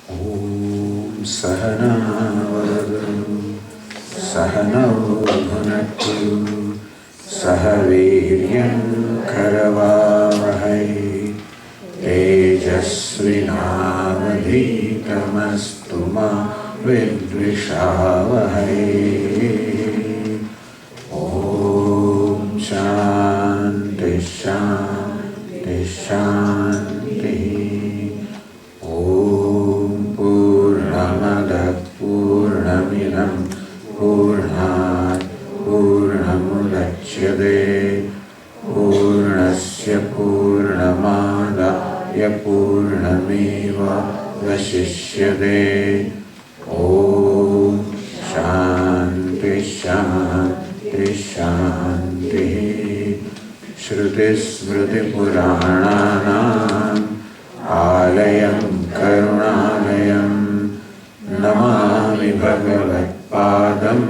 Om Sahanavadu Sahanau Bhunaktu Sahaviryam Karavavahai Tejasvinavadhitamastu ma vidvishavahai. Om Shanti Shanti Shanti. Om Purnamada Purnamidam Purnat Purnamudachyate Purnasya Purnamadaya Purnameva Vasishyate. Om Shanti Shanti Shanti. Shruti Smriti Purananam Alayam Karunalayam Namami Bhagavad Padam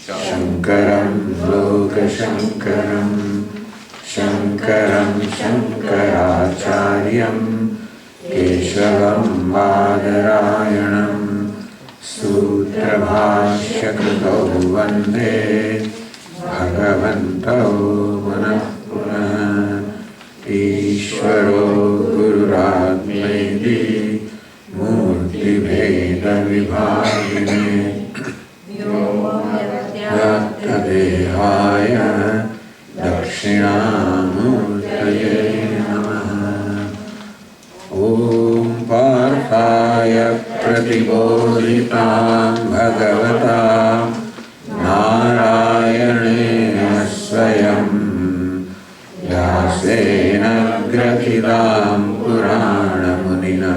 Shankaram Lokashankaram Shankaram Shankaracharyam Keshavam Badarayanam Sutra Bhashya Krutau Vande Bhagavantau Manah Punah. Ishvaro Gururagmedi Murti Veda Vibhagine Vyakta Dehaya Dakshinamurtaye Namaha. Om Parthaya Pratibodhitam Bhagavata Narayane Swayam Vyasena Gratitam Purana Munina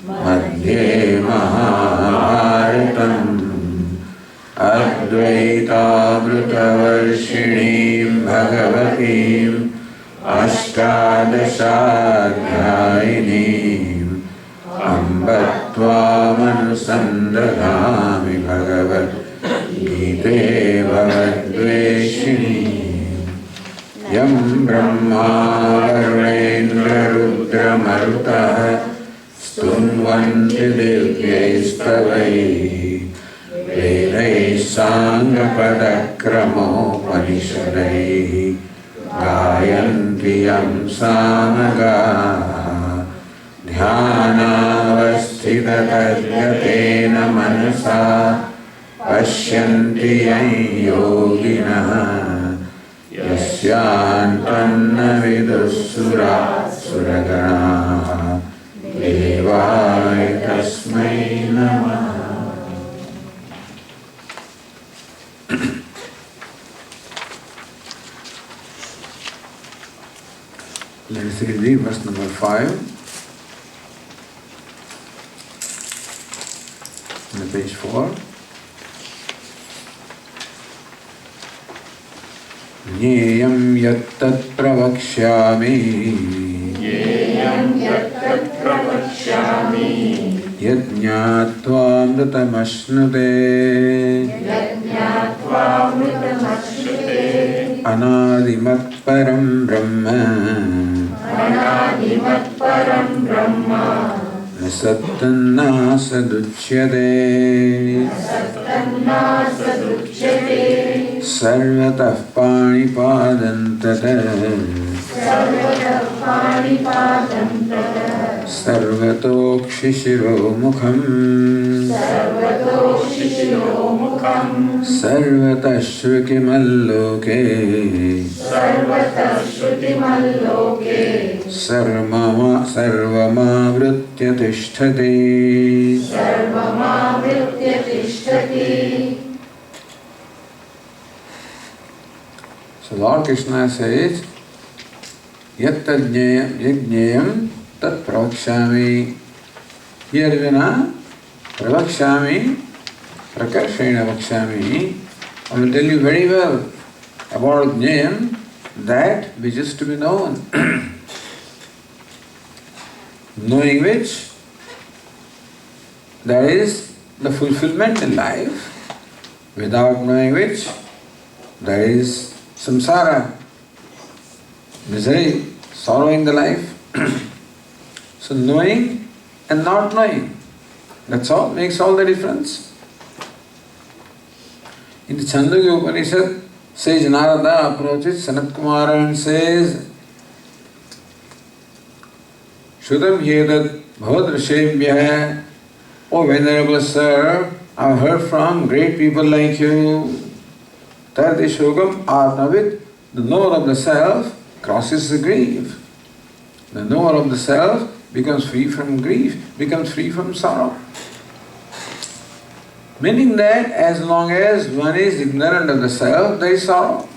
Madhye Mahabharatam Advaita Vrutavarshinim Bhagavatim Ashtadashadhyayinim Ambatvāmanusandadhāmi Bhagavad Gite Bhavadveshinim Yam Brahma Varendra Rudra Marutaha Stunvanti Divyaistavai Vedai Sangha Padakramo Panishadai Gayanti Yam Samagaha Dhyanavasthita Tadgatena Manasa Pashyanti Yam Yoginaha Yasyantanna Vidussura Suragana Devaya Tasmai Namaha. Let us read verse number 5 on page 4. Jneyam yattat pravakshyami yajñātvāmritamashnude anādimat param brahma nasattannasaduchyate sarvatah pānipadantate sarvatokshishiro mukham sarvatashrukimalloke sarvamavritya tishtati. So Lord Krishna says, Yattadnyeyam tat pravakshami. Here Arjuna, pravakshami, prakarshena vakshami. I will tell you very well about Jneyam, that which is to be known. Knowing which, there is the fulfillment in life. Without knowing which, there is samsara, misery, sorrow in the life. So knowing and not knowing, That's all, makes all the difference. In the Chandogya Upanishad, sage Narada approaches Sanat Kumara and says, Shudam Yedat Bhavadrashebhya, O Venerable Sir, I have heard from great people like you that the Shogam Atmavit, the knower of the self, crosses the grief. The knower of the self becomes free from grief, becomes free from sorrow. Meaning that as long as one is ignorant of the self, there is sorrow.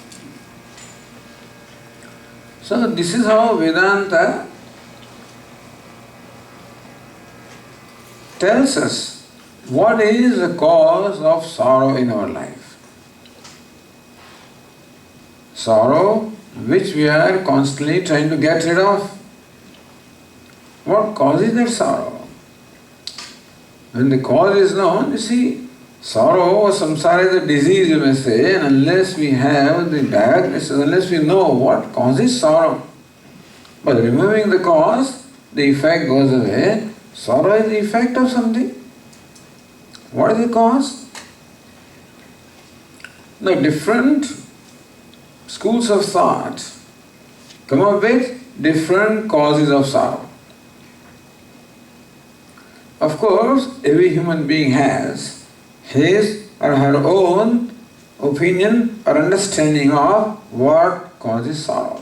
So this is how Vedanta tells us what is the cause of sorrow in our life. Sorrow which we are constantly trying to get rid of. What causes that sorrow? When the cause is known, you see, sorrow or samsara is a disease, you may say, and unless we have the diagnosis, unless we know what causes sorrow, by removing the cause, the effect goes away. Sorrow is the effect of something. What is the cause? The different schools of thought come up with different causes of sorrow. Of course, every human being has his or her own opinion or understanding of what causes sorrow.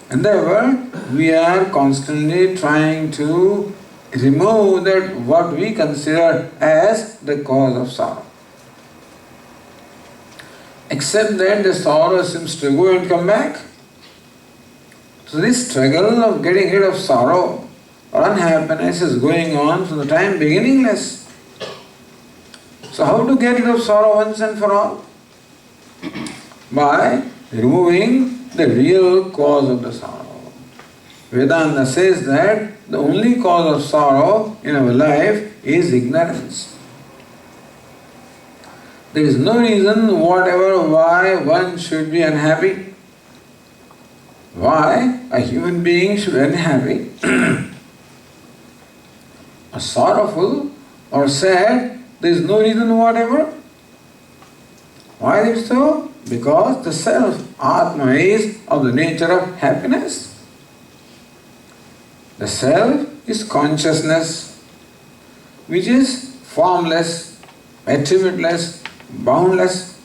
And therefore, we are constantly trying to remove that what we consider as the cause of sorrow. Except that the sorrow seems to go and come back. So this struggle of getting rid of sorrow or unhappiness is going on from the time beginningless. So how to get rid of sorrow once and for all? By removing the real cause of the sorrow. Vedanta says that the only cause of sorrow in our life is ignorance. There is no reason whatever why one should be unhappy. Why a human being should be unhappy or sorrowful or sad, there is no reason whatever. Why is it so? Because the self, Atma, is of the nature of happiness. The self is consciousness, which is formless, attributeless, boundless.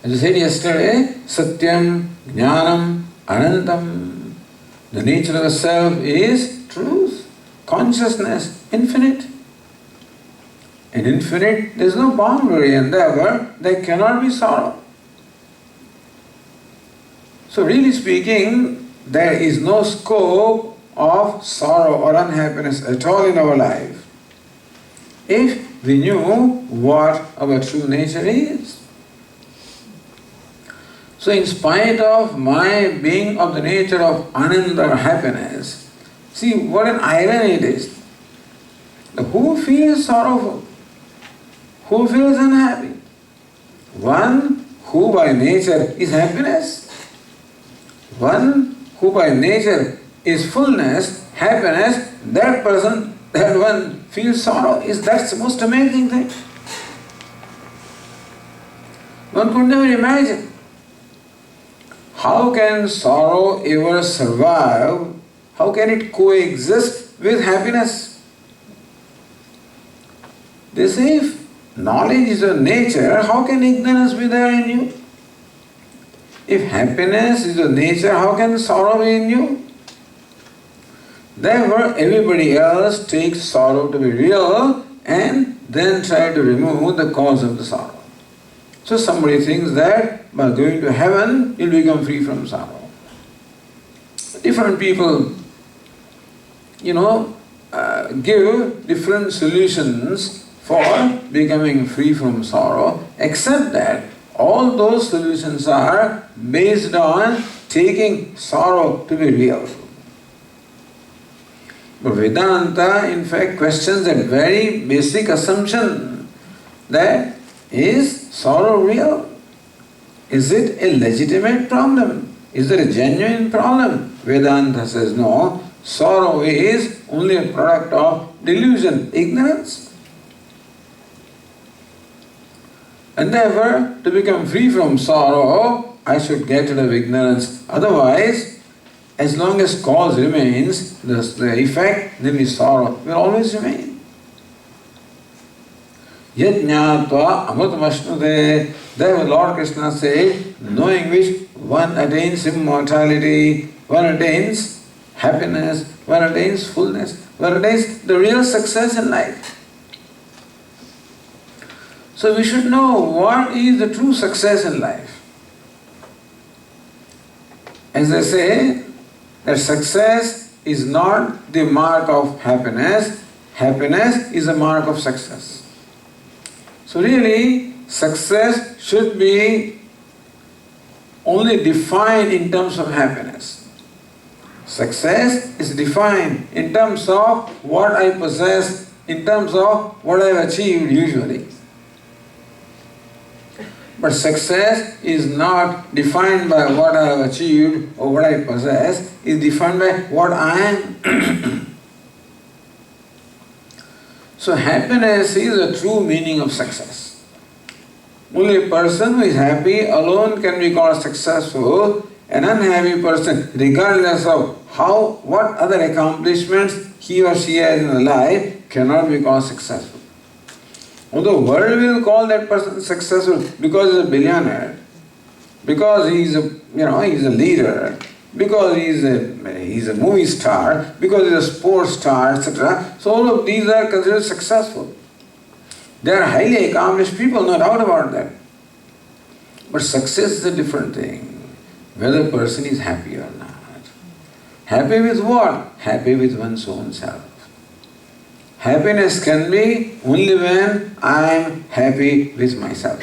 As I said yesterday, Satyam, Jnanam, Anantam. The nature of the self is truth, consciousness, infinite. In infinite, there is no boundary, and therefore there cannot be sorrow. So really speaking, there is no scope of sorrow or unhappiness at all in our life if we knew what our true nature is. So in spite of my being of the nature of ananda or happiness, see what an irony it is. Who feels sorrowful? Who feels unhappy? One who by nature is happiness. One who by nature is fullness, happiness, that person, that one feels sorrow. That's the most amazing thing. One could never imagine. How can sorrow ever survive? How can it coexist with happiness? They say if knowledge is your nature, how can ignorance be there in you? If happiness is your nature, how can sorrow be in you? Therefore, everybody else takes sorrow to be real and then try to remove the cause of the sorrow. So somebody thinks that by going to heaven, you'll become free from sorrow. Different people, give different solutions for becoming free from sorrow, except that all those solutions are based on taking sorrow to be real. But Vedanta, in fact, questions that very basic assumption that is sorrow real? Is it a legitimate problem? Is it a genuine problem? Vedanta says no, sorrow is only a product of delusion, ignorance. And therefore, to become free from sorrow, I should get rid of ignorance. Otherwise, as long as cause remains, the effect, then the sorrow will always remain. Yad jnatva amrutamashnute. Therefore Lord Krishna said, knowing which one attains immortality, one attains happiness, one attains fullness, one attains the real success in life. So we should know what is the true success in life. As I say, that success is not the mark of happiness, happiness is a mark of success. So really, success should be only defined in terms of happiness. Success is defined in terms of what I possess, in terms of what I have achieved usually. But success is not defined by what I have achieved or what I possess, it is defined by what I am. So happiness is the true meaning of success. Only a person who is happy alone can be called successful. An unhappy person, regardless of what other accomplishments he or she has in life, cannot be called successful. Although the world will call that person successful because he is a billionaire, because he is a leader, because he is a movie star, because he is a sports star, etc. So all of these are considered successful. They are highly accomplished people, no doubt about that. But success is a different thing. Whether a person is happy or not. Happy with what? Happy with one's own self. Happiness can be only when I am happy with myself.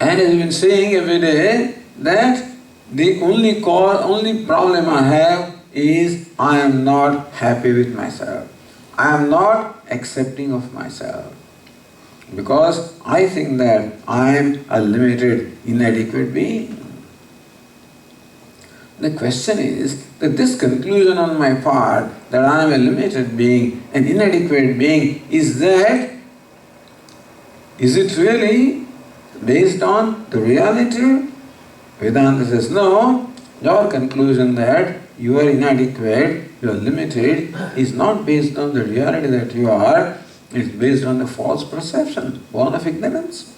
And as we've been saying every day, that the only problem I have is I am not happy with myself. I am not accepting of myself. Because I think that I am a limited, inadequate being. The question is that this conclusion on my part that I am a limited being, an inadequate being, is it really based on the reality? Vedanta says no. Your conclusion that you are inadequate, you are limited, is not based on the reality that you are. It is based on the false perception, born of ignorance.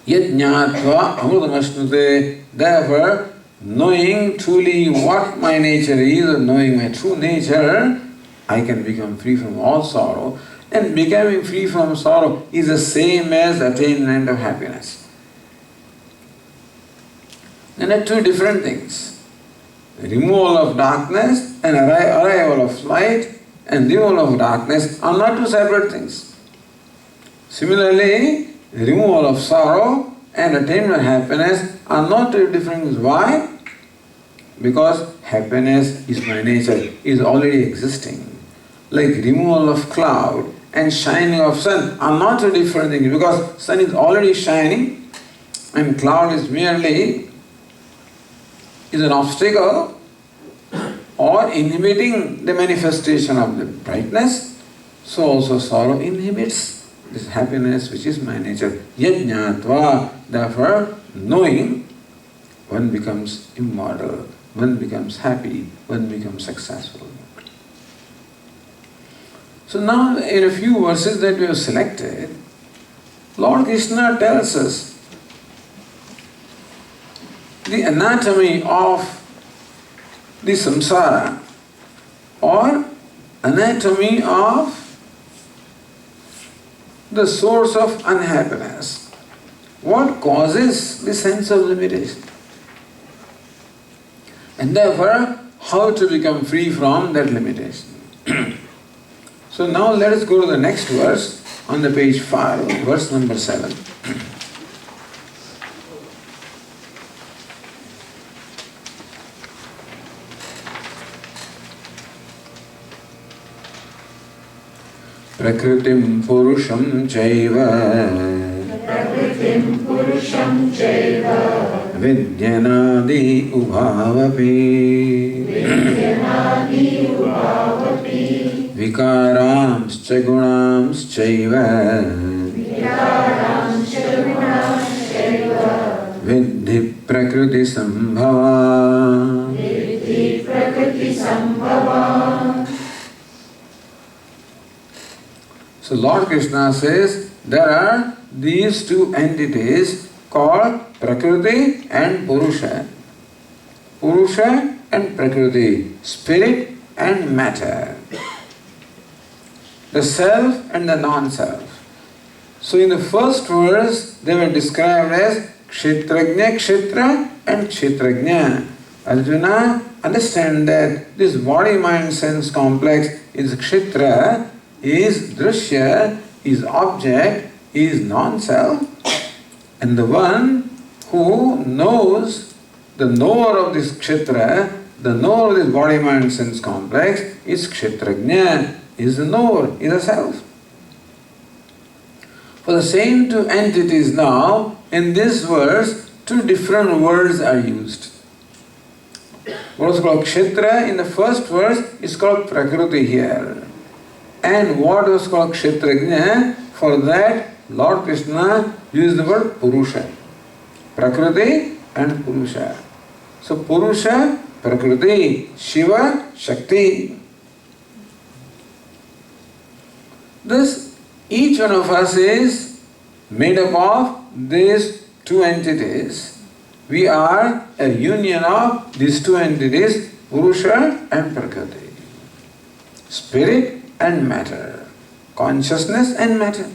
Yad jnatva amrutamashnute. Therefore, knowing truly what my nature is, or knowing my true nature, I can become free from all sorrow. And becoming free from sorrow is the same as attainment of happiness. And are two different things. The removal of darkness and arrival of light and removal of darkness are not two separate things. Similarly, the removal of sorrow and attainment of happiness are not two different things. Why? Because happiness is my nature, is already existing. Like removal of cloud and shining of sun are not two different things, because sun is already shining and cloud is merely an obstacle or inhibiting the manifestation of the brightness. So also sorrow inhibits this happiness which is my nature. Yad jnatva. Therefore, knowing, one becomes immortal, one becomes happy, one becomes successful. So now in a few verses that we have selected, Lord Krishna tells us the anatomy of the samsara, or anatomy of the source of unhappiness. What causes the sense of limitation? And therefore, how to become free from that limitation. So now let us go to the next verse on the page 5, verse number 7. Prakritim purusham chaiva Vidyanadi ubhavapi Vikaramscha gunamschaiva Vidhi prakriti sambhava. So Lord Krishna says there are these two entities called Prakriti and Purusha. Purusha and Prakriti, spirit and matter. The self and the non-self. So in the first verse they were described as Kshetrajna, Kshetra and Kshetrajna. Arjuna, understand that this body-mind sense complex is Kshetra, is Drishya, is object, is non-self, and the one who knows, the knower of this Kshetra, the knower of this body-mind sense complex is Kshetrajna, is the knower, is the self. For the same two entities now, in this verse, two different words are used. What was called Kshetra in the first verse is called Prakriti here. And what was called Kshetrajna, for that Lord Krishna used the word Purusha. Prakriti and Purusha. So Purusha, Prakriti, Shiva, Shakti. Thus, each one of us is made up of these two entities. We are a union of these two entities, Purusha and Prakriti. Spirit and matter. Consciousness and matter.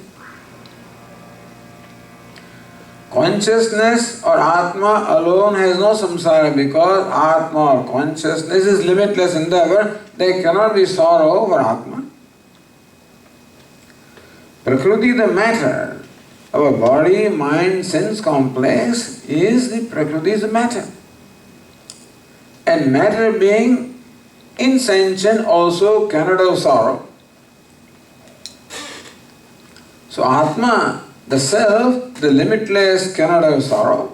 Consciousness or Atma alone has no samsara because Atma or consciousness is limitless endeavor. There cannot be sorrow for Atma. Prakriti, the matter, our body, mind, sense complex is the Prakriti, is the matter. And matter being insentient also cannot have sorrow. So Atma, the self, the limitless cannot have sorrow.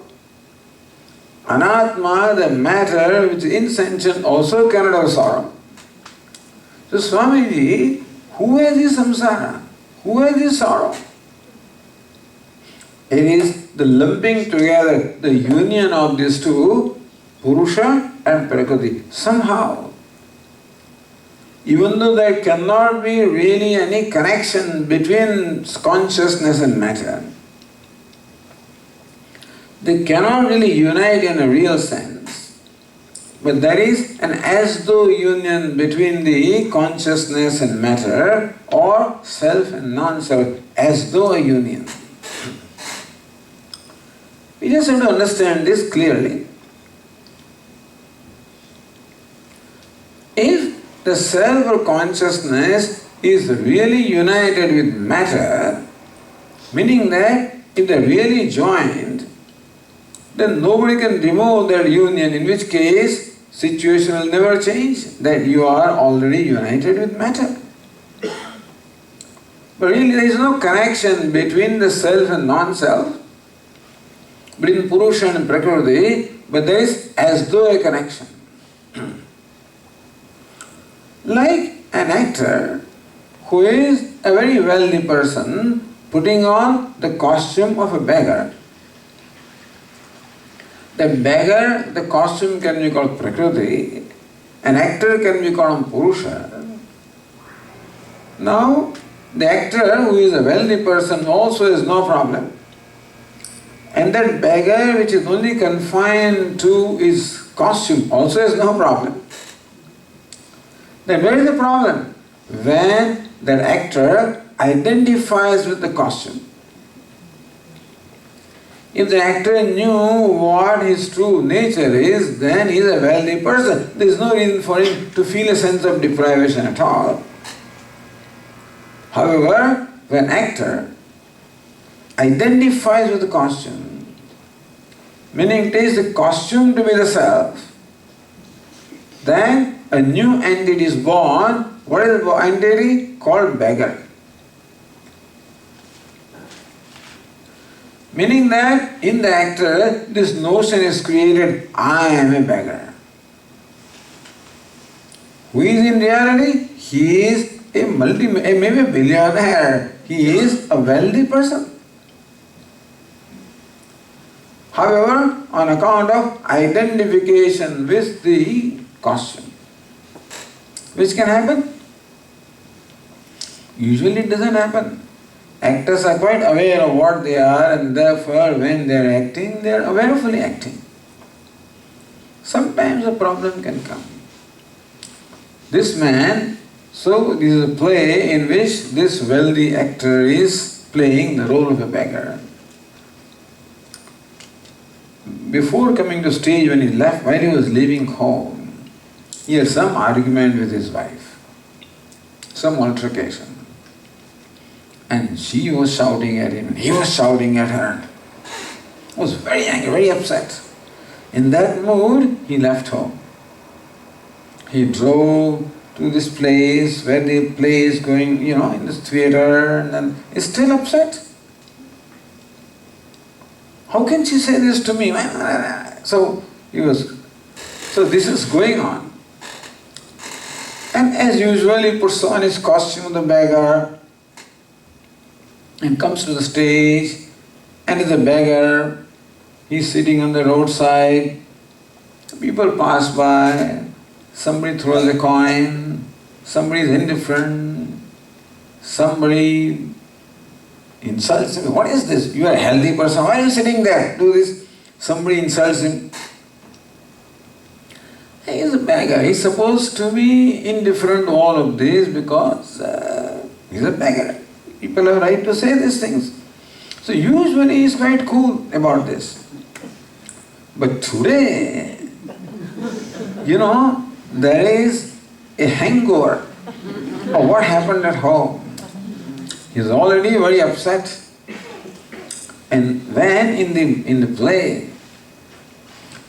Anatma, the matter which is insentient also cannot have sorrow. So Swamiji, who has this samsara? Who has this sorrow? It is the lumping together, the union of these two, Purusha and Prakriti. Somehow, even though there cannot be really any connection between consciousness and matter, they cannot really unite in a real sense. But there is an as-though union between the consciousness and matter, or self and non-self, as though a union. We just have to understand this clearly. If the self or consciousness is really united with matter, meaning that if they are really joined, then nobody can remove that union, in which case situation will never change, that you are already united with matter. But really there is no connection between the self and non-self, between Purusha and Prakriti, but there is as though a connection. Like an actor who is a very wealthy person putting on the costume of a beggar. The beggar, the costume can be called Prakriti, an actor can be called Purusha. Now, the actor who is a wealthy person also has no problem. And that beggar which is only confined to his costume also has no problem. Then where is the problem? When that actor identifies with the costume. If the actor knew what his true nature is, then he is a wealthy person. There is no reason for him to feel a sense of deprivation at all. However, when an actor identifies with the costume, meaning it takes the costume to be the self, then a new entity is born. What is the entity? Called beggar. Meaning that in the actor, this notion is created, I am a beggar. Who is in reality? He is maybe a billionaire. He is a wealthy person. However, on account of identification with the costume, which can happen? Usually it doesn't happen. Actors are quite aware of what they are, and therefore when they are acting, they are awarefully acting. Sometimes a problem can come. This man, so this is a play in which this wealthy actor is playing the role of a beggar. Before coming to stage, when he left, while he was leaving home, he had some argument with his wife, some altercation. And she was shouting at him, and he was shouting at her. He was very angry, very upset. In that mood, he left home. He drove to this place where the play is going, in this theater, and then is still upset. How can she say this to me? So this is going on. And as usual, he puts on his costume of the beggar and comes to the stage, and is a beggar. He's sitting on the roadside. People pass by. Somebody throws a coin. Somebody is indifferent. Somebody insults him. What is this? You are a healthy person. Why are you sitting there? Do this. Somebody insults him. He is a beggar. He's supposed to be indifferent to all of this because he's a beggar. People have right to say these things. So usually he's quite cool about this. But today, there is a hangover of what happened at home. He's already very upset. And when in the play,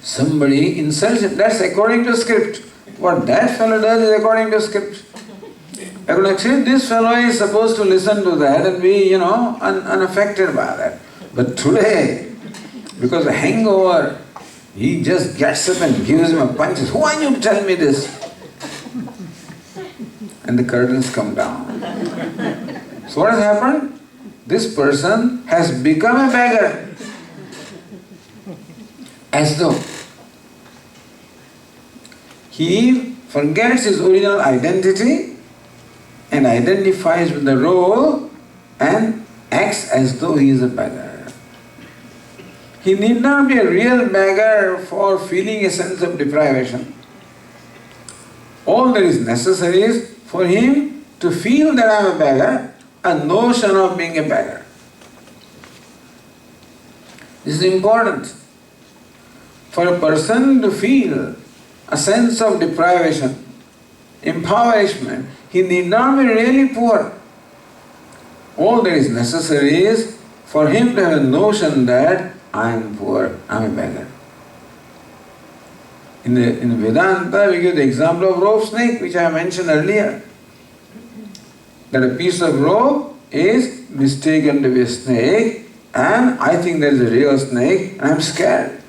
somebody insults him, that's according to script. What that fellow does is according to script. Actually, this fellow is supposed to listen to that and be, unaffected by that. But today, because of hangover, he just gets up and gives him a punch. Says, who are you to tell me this? And the curtains come down. So what has happened? This person has become a beggar. As though he forgets his original identity and identifies with the role and acts as though he is a beggar. He need not be a real beggar for feeling a sense of deprivation. All that is necessary is for him to feel that I am a beggar, a notion of being a beggar. This is important. For a person to feel a sense of deprivation, impoverishment, he need not be really poor. All that is necessary is for him to have a notion that I am poor, I am a beggar. In Vedanta, we give the example of rope snake, which I mentioned earlier. That a piece of rope is mistaken to be a snake, and I think there is a real snake, and I am scared.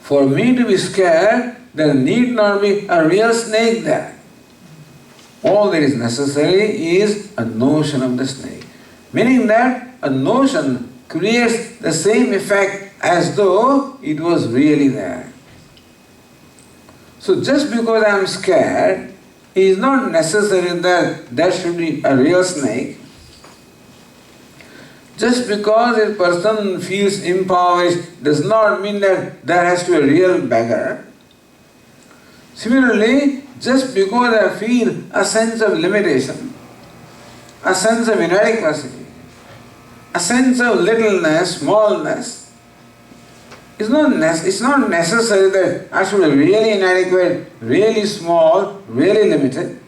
For me to be scared, there need not be a real snake there. All that is necessary is a notion of the snake. Meaning that a notion creates the same effect as though it was really there. So just because I am scared, it is not necessary that there should be a real snake. Just because a person feels impoverished does not mean that there has to be a real beggar. Similarly, just because I feel a sense of limitation, a sense of inadequacy, a sense of littleness, smallness, it's not necessary that I should be really inadequate, really small, really limited.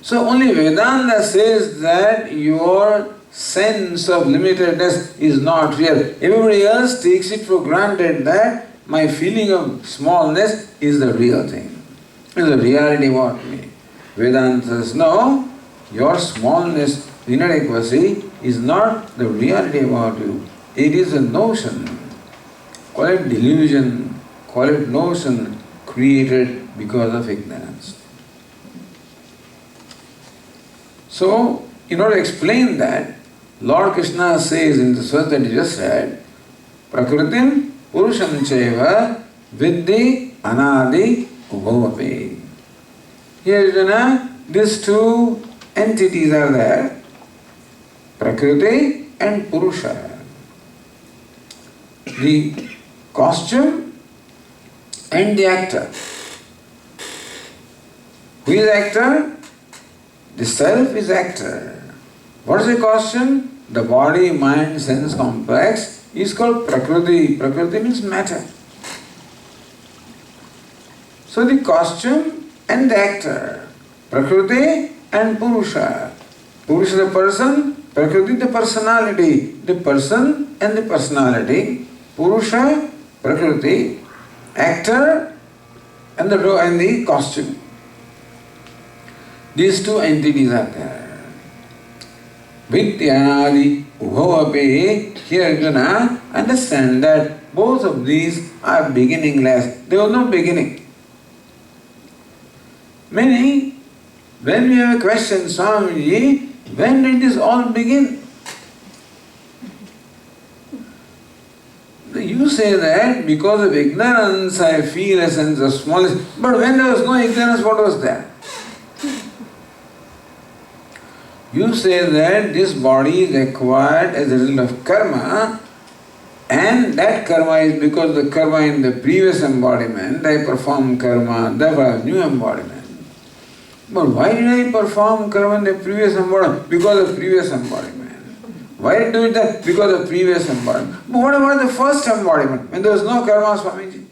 So only Vedanta says that your sense of limitedness is not real. Everybody else takes it for granted that my feeling of smallness is the real thing, is the reality about me. Vedanta says, no, your smallness inadequacy is not the reality about you. It is a notion. Call it delusion, call it notion created because of ignorance. So, in order to explain that, Lord Krishna says in the verse that you just read, Prakritim Purusham Cheva Vidhi Anadi Ubhavapi. Here, Arjuna, these two entities are there, Prakriti and Purusha. The costume and the actor. Who is actor? The self is actor. What is the costume? The body, mind, sense complex is called Prakriti. Prakriti means matter. So the costume and the actor, Prakriti and Purusha. Purusha the person, Prakriti the personality. The person and the personality. Purusha, Prakriti, actor and the costume. These two entities are there. Vidyanadi Ubhavapi. Here Arjuna, understand that both of these are beginningless. There was no beginning. Meaning, when we have a question, Swamiji, when did this all begin? You say that because of ignorance I feel a sense of smallness. But when there was no ignorance, what was there? You say that this body is acquired as a result of karma, and that karma is because the karma in the previous embodiment, I perform karma, therefore I have new embodiment. But why did I perform karma in the previous embodiment? Because of previous embodiment. Why did I do that? Because of previous embodiment. But what about the first embodiment, when there was no karma, Swamiji?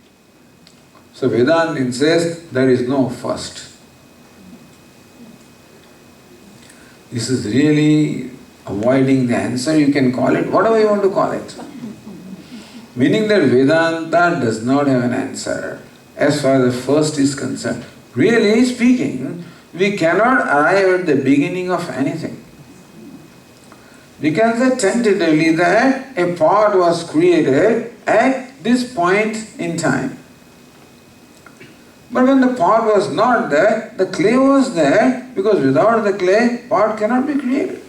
So Vedanta says there is no first. This is really avoiding the answer. You can call it whatever you want to call it. Meaning that Vedanta does not have an answer as far as the first is concerned. Really speaking, we cannot arrive at the beginning of anything. We can say tentatively that a pot was created at this point in time. But when the pot was not there, the clay was there, because without the clay, pot cannot be created.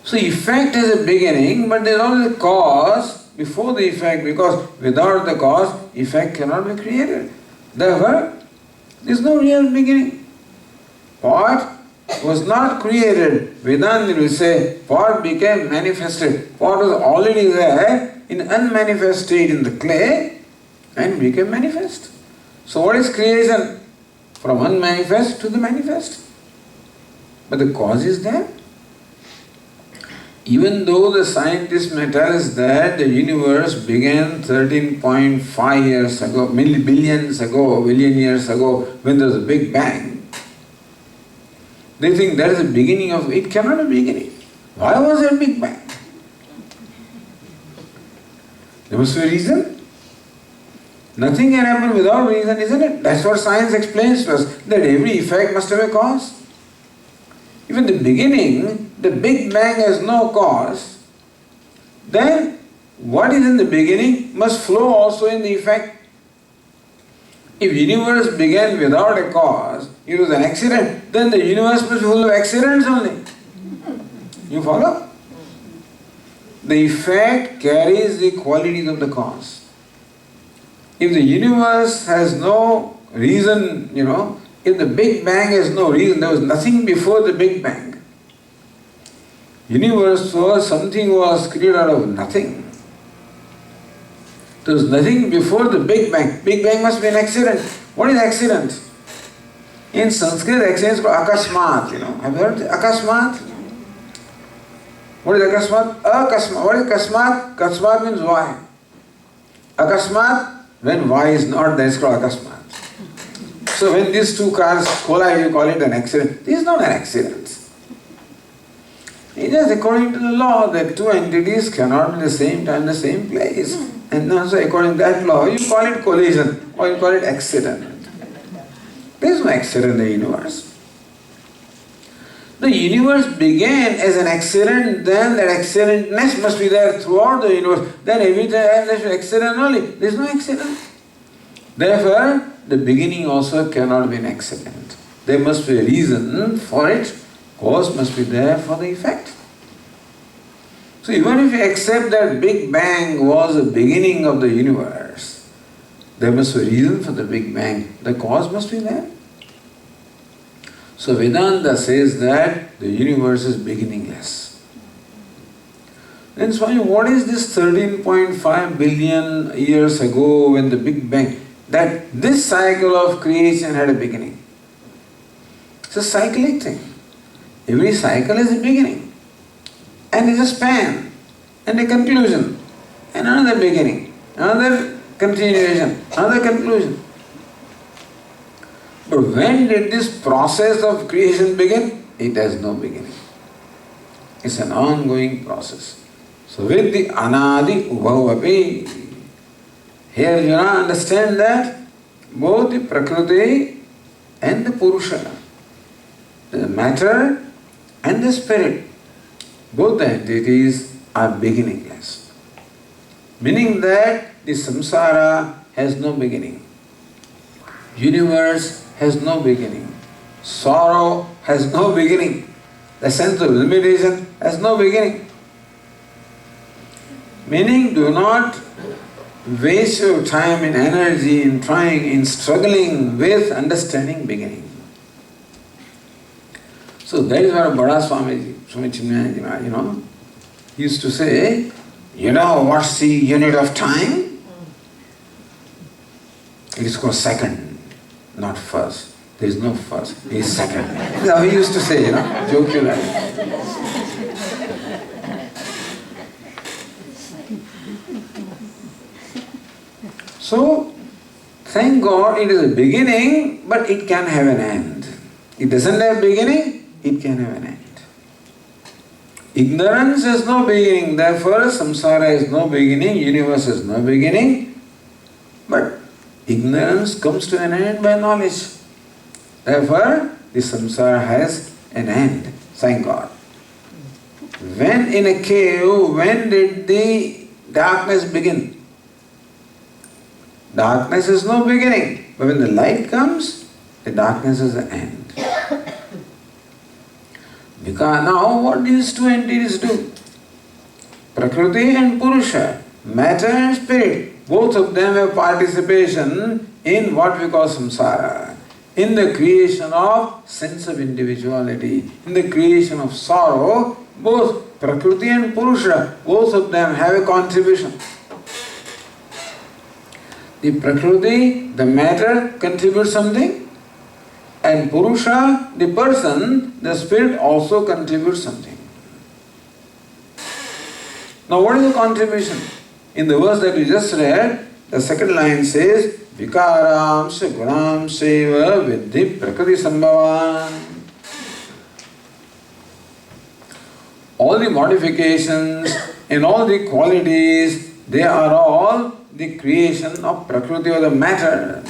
So effect has a beginning, but there is always a cause before the effect, because without the cause, effect cannot be created. Therefore, there is no real beginning. Pot was not created. Vedanta will say, pot became manifested. Pot was already there in unmanifest state in the clay, and became manifest. So what is creation? From unmanifest to the manifest. But the cause is there. Even though the scientists may tell us that the universe began 13.5 years ago, billion years ago, when there was a Big Bang, they think that is the beginning of it. Cannot be beginning. Why was there a Big Bang? There must be a reason. Nothing can happen without reason, isn't it? That's what science explains to us, that every effect must have a cause. Even the beginning, the Big Bang has no cause, then what is in the beginning must flow also in the effect. If universe began without a cause, it was an accident, then the universe must be full of accidents only. You follow? The effect carries the qualities of the cause. If the universe has no reason, if the Big Bang has no reason, there was nothing before the Big Bang. Universe was something was created out of nothing. There was nothing before the Big Bang. Big Bang must be an accident. What is accident? In Sanskrit, accident is called akasmat. Have you heard akasmat? What is akasmat? Akasmat. What is akasmat? Akasmat means why. Akasmat, when Y is not there, it's called akasmat. So when these two cars collide, you call it an accident. This is not an accident. It is according to the law that two entities cannot be at the same time in the same place. And also according to that law, you call it collision or you call it accident. There is no accident in the universe. The universe began as an accident, then that accidentness must be there throughout the universe. Then every time there is accident only. There is no accident. Therefore, the beginning also cannot be an accident. There must be a reason for it. Cause must be there for the effect. So even if you accept that Big Bang was the beginning of the universe, there must be a reason for the Big Bang. The cause must be there. So Vedanta says that the universe is beginningless. Then Swami, what is this 13.5 billion years ago when the Big Bang, that this cycle of creation had a beginning? It's a cyclic thing. Every cycle is a beginning. And it's a span and a conclusion. And another beginning, another continuation, another conclusion. But when did this process of creation begin? It has no beginning. It's an ongoing process. So with the anadi ubhavapi, here you understand that both the prakriti and the purusha, the matter and the spirit, both the entities are beginningless. Meaning that the samsara has no beginning. Universe has no beginning. Sorrow has no beginning. The sense of limitation has no beginning. Meaning, do not waste your time and energy in trying, in struggling with understanding beginning. So that is what Bada Swami Chinmayanji, he used to say, what's the unit of time? It is called second. Not first. There is no first. He is second. That's how he used to say, jocularly. So, thank God it is a beginning, but it can have an end. It doesn't have a beginning, it can have an end. Ignorance has no beginning, therefore samsara has no beginning, universe has no beginning, but ignorance comes to an end by knowledge. Therefore, the samsara has an end. Thank God. When in a cave, when did the darkness begin? Darkness is no beginning. But when the light comes, the darkness is the end. Because now what these two entities do? Prakriti and Purusha, matter and spirit, both of them have participation in what we call samsara, in the creation of sense of individuality, in the creation of sorrow. Both Prakriti and Purusha, both of them have a contribution. The Prakriti, the matter, contributes something, and Purusha, the person, the spirit also contributes something. Now what is the contribution? In the verse that we just read, the second line says, Vikaram se gunam seva vidhi prakriti sambhavan. All the modifications and all the qualities, they are all the creation of Prakriti or the matter.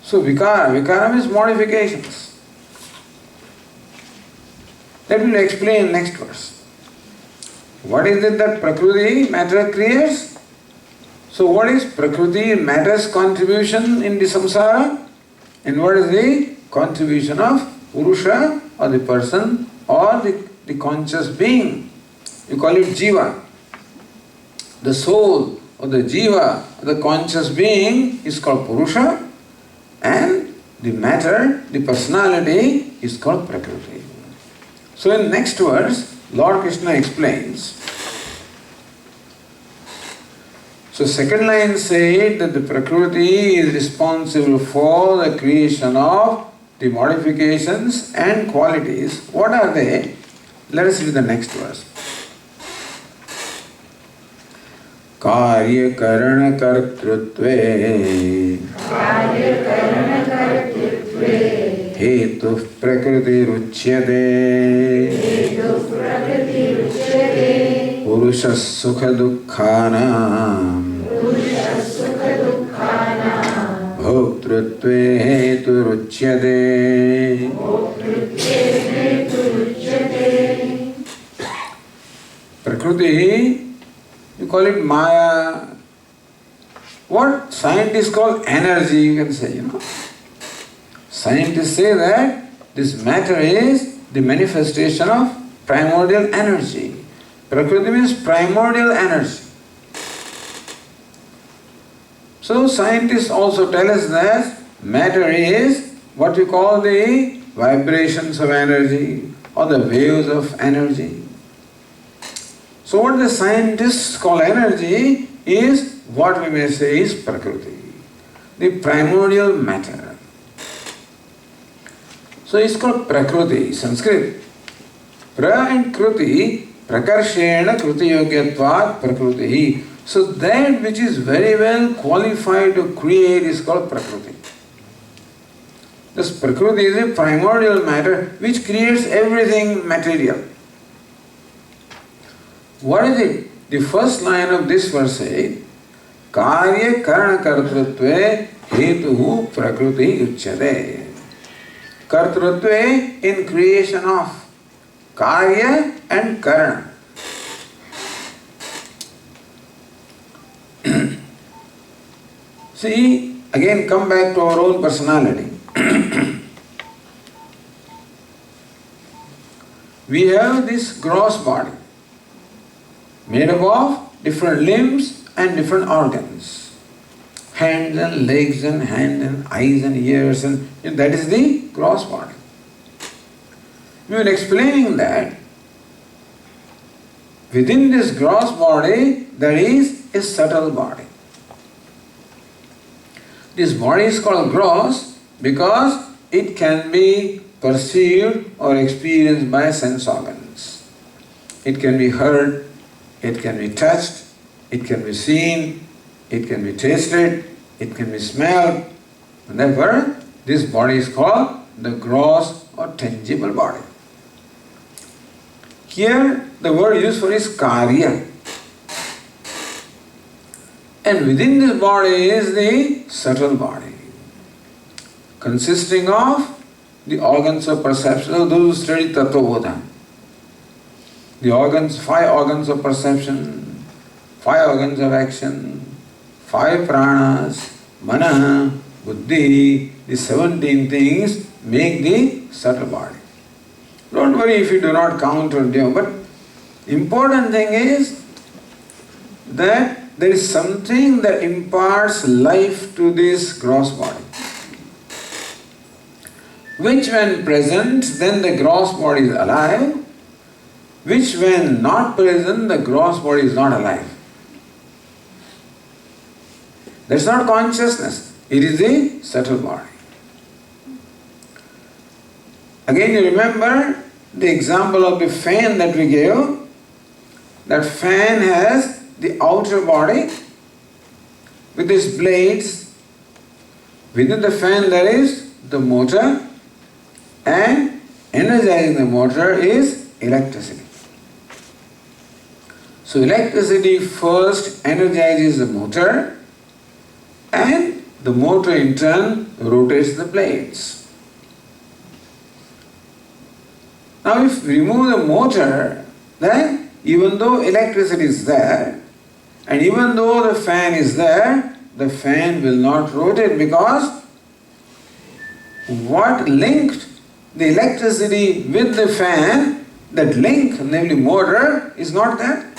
So Vikaram is modifications. That will explain next verse. What is it that Prakriti, matter creates? So what is Prakriti, matter's contribution in the samsara? And what is the contribution of Purusha or the person or the conscious being? You call it Jiva. The soul or the Jiva, the conscious being is called Purusha, and the matter, the personality is called Prakriti. So in next verse, Lord Krishna explains. So second line said that the Prakriti is responsible for the creation of the modifications and qualities. What are they? Let us read the next verse. Karya karana kartrutve hetu prakriti ruchyate purusha sukha dukkhana bhoktu Votrutve heturuchyate. Prakriti, you call it Maya. What scientists call energy, you can say, Scientists say that this matter is the manifestation of primordial energy. Prakriti means primordial energy. So scientists also tell us that matter is what we call the vibrations of energy or the waves of energy. So what the scientists call energy is what we may say is Prakriti, the primordial matter. So it's called Prakriti, Sanskrit. Pra and Kruti, Prakarshena Kruti Yogyatvat Prakriti. So that which is very well qualified to create is called Prakriti. This Prakriti is a primordial matter which creates everything material. What is it? The first line of this verse says, Karya Karana Kartrutve Hetuhu Prakriti Uchyate. Kartrutve in creation of Karya and Karana. See, again come back to our own personality. We have this gross body made up of different limbs and different organs. Hands and legs and hands and eyes and ears, and that is the gross body. We were explaining that within this gross body there is a subtle body. This body is called gross because it can be perceived or experienced by sense organs. It can be heard, it can be touched, it can be seen, it can be tasted, it can be smelled. And therefore, this body is called the gross or tangible body. Here, the word used for is karya. And within this body is the subtle body, consisting of the organs of perception. Those who study Tattva-bodha, the organs, 5 organs of perception, 5 organs of action, 5 pranas, mana, buddhi, the 17 things make the subtle body. Don't worry if you do not count or do, but important thing is that there is something that imparts life to this gross body, which when present, then the gross body is alive, which when not present, the gross body is not alive. That's not consciousness, it is the subtle body. Again, you remember the example of the fan that we gave. That fan has the outer body with its blades. Within the fan there is the motor, and energizing the motor is electricity. So electricity first energizes the motor, and the motor in turn rotates the blades. Now if we remove the motor, then even though electricity is there, and even though the fan is there, the fan will not rotate because what linked the electricity with the fan, that link, namely motor, is not there.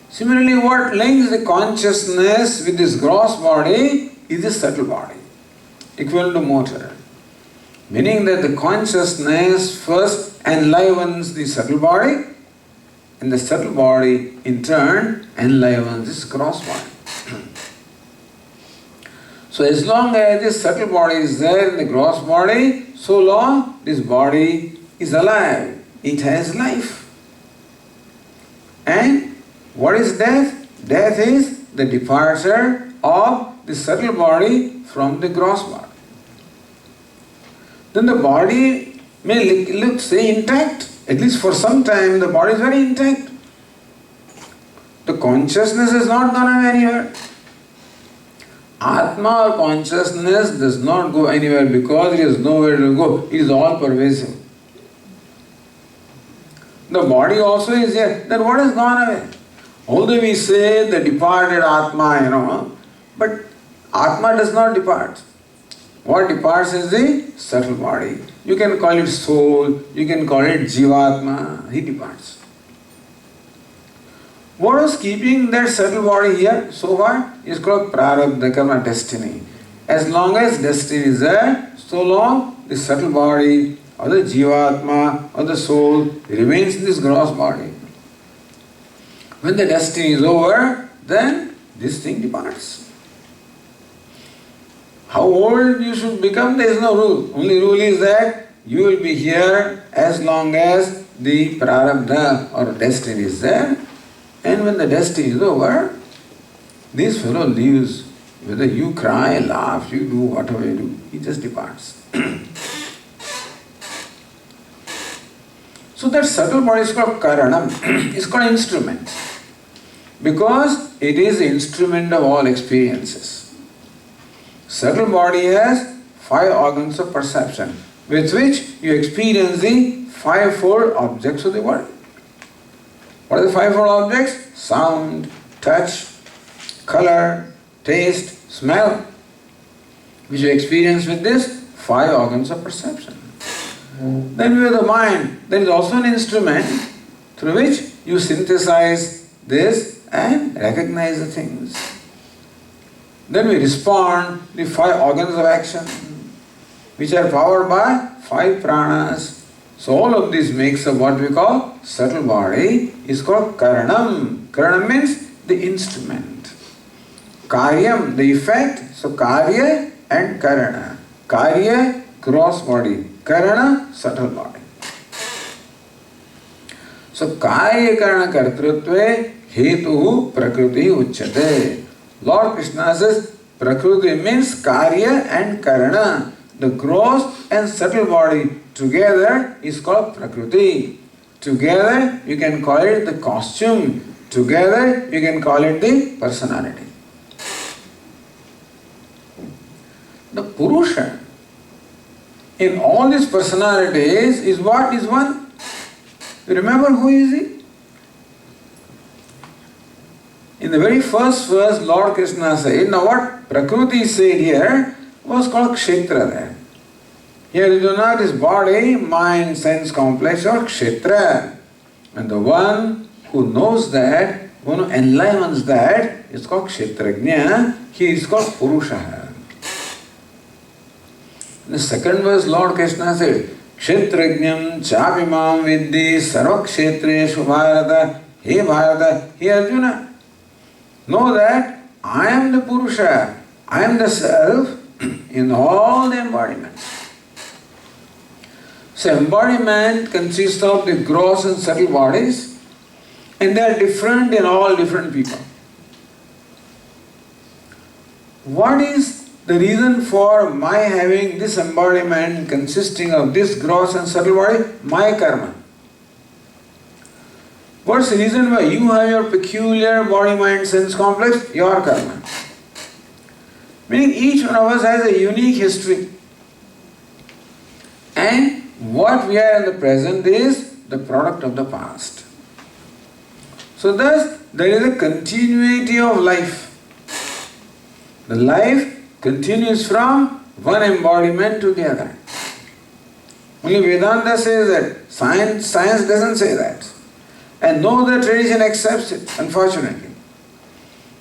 Similarly, what links the consciousness with this gross body is the subtle body, equivalent to motor. Meaning that the consciousness first enlivens the subtle body, and the subtle body in turn enlivens this gross body. So as long as this subtle body is there in the gross body, so long this body is alive. It has life. And what is death? Death is the departure of the subtle body from the gross body. Then the body may look, say, intact. At least for some time the body is very intact. The consciousness has not gone anywhere. Atma or consciousness does not go anywhere because it has nowhere to go. It is all pervasive. The body also is there. Then what has gone away? Although we say the departed Atma, but Atma does not depart. What departs is the subtle body. You can call it soul, you can call it Jivatma. He departs. What was keeping that subtle body here so far is called Prarabdha Karma, destiny. As long as destiny is there, so long the subtle body or the Jivatma or the soul remains in this gross body. When the destiny is over, then this thing departs. How old you should become, there is no rule. Only rule is that you will be here as long as the Prarabdha or destiny is there. And when the destiny is over, this fellow leaves. Whether you cry, laugh, you do whatever you do, he just departs. So that subtle body is called Karanam, it's called instrument. Because it is the instrument of all experiences. Subtle body has 5 organs of perception, with which you experience the 5-fold objects of the world. What are the 5-fold objects? Sound, touch, color, taste, smell, which you experience with this 5 organs of perception. Then we have the mind. That is also an instrument through which you synthesize this and recognize the things. Then we respond the 5 organs of action, which are powered by 5 pranas. So all of this makes up what we call subtle body, is called Karanam. Karanam means the instrument. Karyam, the effect. So Karya and Karana. Karya, gross body. Karana, subtle body. So Karya Karana Kartrutve Hetu Prakriti Uchyate. Lord Krishna says Prakriti means Karya and Karana. The gross and subtle body together is called Prakriti. Together you can call it the costume. Together you can call it the personality. The Purusha in all these personalities is what? Is one. You remember who is he? In the very first verse, Lord Krishna said, now what Prakriti said here was called Kshetra there. Here you do not his body, mind, sense complex or Kshetra. And the one who knows that, who enlivens that, is called Kshetrajna. He is called Purusha. In the second verse, Lord Krishna said, Kshetrajnam chapimam viddi sarvakshetreshu bharata. Hey Bharata, hey Arjuna, know that I am the Purusha, I am the Self in all the embodiments. So embodiment consists of the gross and subtle bodies, and they are different in all different people. What is the reason for my having this embodiment consisting of this gross and subtle body? My karma. What's the reason why you have your peculiar body, mind, sense complex? Your karma. Meaning each one of us has a unique history. And what we are in the present is the product of the past. So thus, there is a continuity of life. The life continues from one embodiment to the other. Only Vedanta says that. Science doesn't say that. And no other tradition accepts it, unfortunately.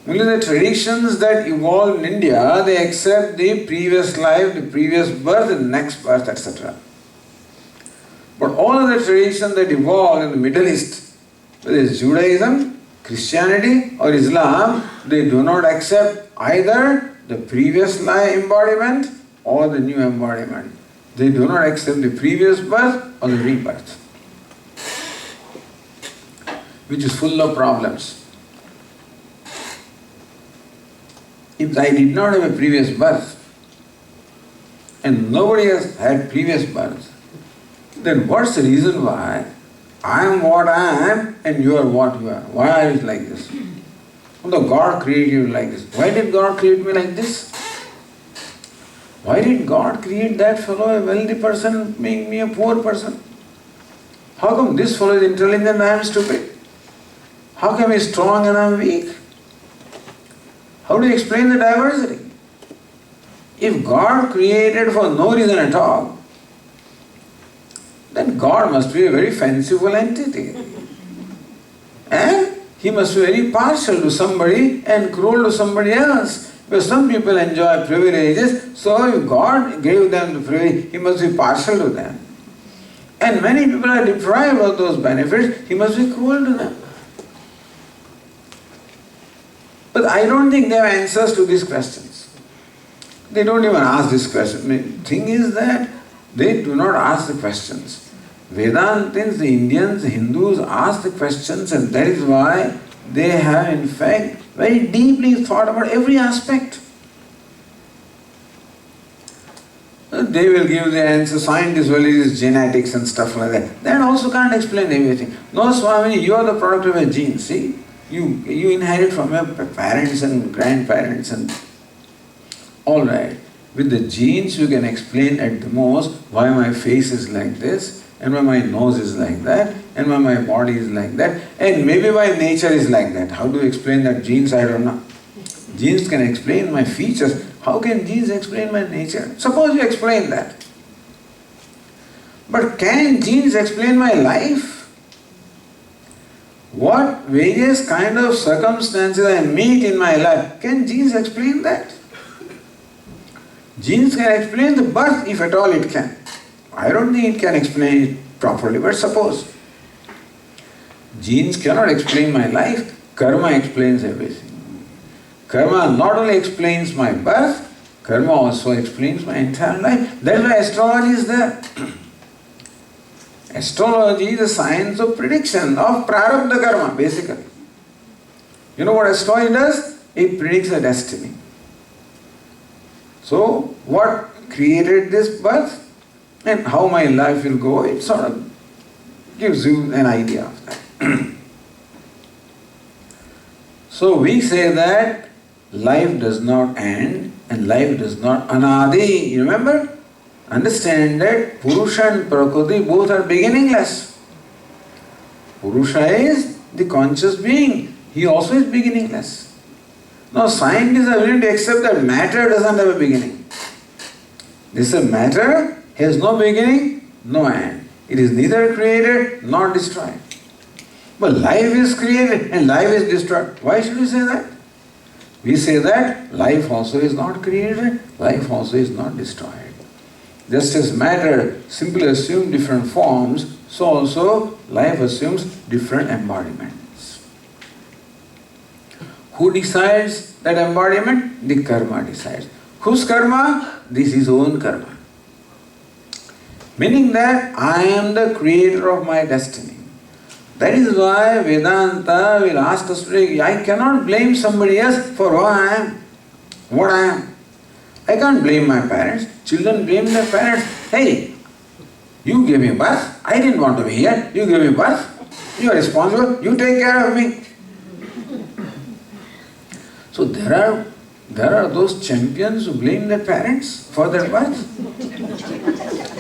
Only the traditions that evolved in India, they accept the previous life, the previous birth, the next birth, etc. But all of the traditions that evolved in the Middle East, whether it's Judaism, Christianity or Islam, they do not accept either the previous life embodiment or the new embodiment. They do not accept the previous birth or the rebirth, which is full of problems. If I did not have a previous birth and nobody has had previous birth, then what's the reason why I am what I am and you are what you are? Why are it like this? Although God created you like this. Why did God create me like this? Why did God create that fellow a wealthy person, make me a poor person? How come this fellow is intelligent and I am stupid? How come he is strong and I am weak? How do you explain the diversity? If God created for no reason at all, then God must be a very fanciful entity. And he must be very partial to somebody and cruel to somebody else. Because some people enjoy privileges, so if God gave them the privilege, he must be partial to them. And many people are deprived of those benefits, he must be cruel to them. But I don't think they have answers to these questions. They don't even ask this question. The thing is that they do not ask the questions. Vedantins, the Indians, the Hindus ask the questions, and that is why they have in fact very deeply thought about every aspect. They will give the answer, scientists will use genetics and stuff like that. That also can't explain everything. No, Swami, you are the product of a gene, see? You inherit from your parents and grandparents and all right. With the genes you can explain at the most why my face is like this and why my nose is like that and why my body is like that and maybe why nature is like that. How do you explain that? Genes, I don't know. Genes can explain my features. How can genes explain my nature? Suppose you explain that. But can genes explain my life? What various kind of circumstances I meet in my life, can genes explain that? Genes can explain the birth if at all it can. I don't think it can explain it properly, but suppose. Genes cannot explain my life, karma explains everything. Karma not only explains my birth, karma also explains my entire life. That's why astrology is there. Astrology is a science of prediction, of prarabdha karma, basically. You know what astrology does? It predicts a destiny. So, what created this birth and how my life will go, it sort of gives you an idea of that. So, we say that life does not end and life does not anadi. You remember? Understand that Purusha and Prakriti both are beginningless. Purusha is the conscious being. He also is beginningless. Now scientists are willing to accept that matter doesn't have a beginning. They say matter has no beginning, no end. It is neither created nor destroyed. But life is created and life is destroyed. Why should we say that? We say that life also is not created, life also is not destroyed. Just as matter simply assumes different forms, so also life assumes different embodiments. Who decides that embodiment? The karma decides. Whose karma? This is his own karma. Meaning that I am the creator of my destiny. That is why Vedanta will ask us today, I cannot blame somebody else for who I am, what I am. I can't blame my parents. Children blame their parents. Hey, you gave me birth. I didn't want to be here. You gave me birth. You are responsible. You take care of me. So there are those champions who blame their parents for their birth.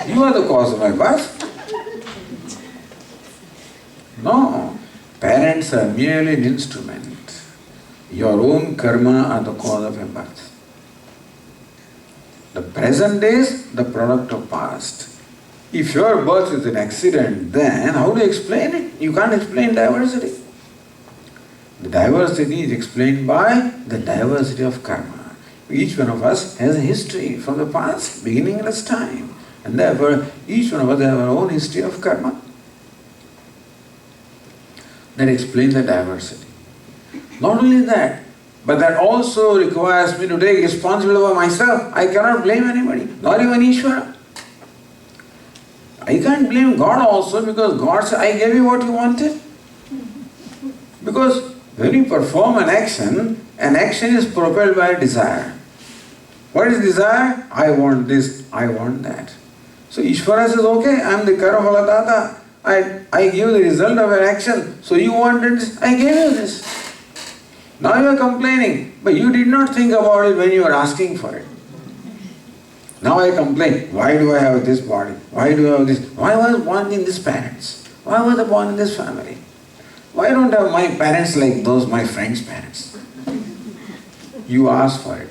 You are the cause of my birth. No, parents are merely an instrument. Your own karma are the cause of your birth. The present is the product of past. If your birth is an accident, then how do you explain it? You can't explain diversity. The diversity is explained by the diversity of karma. Each one of us has a history from the past, beginningless time. And therefore, each one of us has our own history of karma. That explains the diversity. Not only that, but that also requires me to take responsibility for myself. I cannot blame anybody, not even Ishvara. I can't blame God also because God said, I gave you what you wanted. Because when you perform an action is propelled by a desire. What is desire? I want this, I want that. So Ishvara says, okay, I am the Karaphalatata. I give the result of an action. So you wanted this, I gave you this. Now you are complaining, but you did not think about it when you were asking for it. Now I complain, why do I have this body? Why do I have this? Why was I born in these parents? Why was I born in this family? Why don't I have my parents like those, my friends' parents? You asked for it.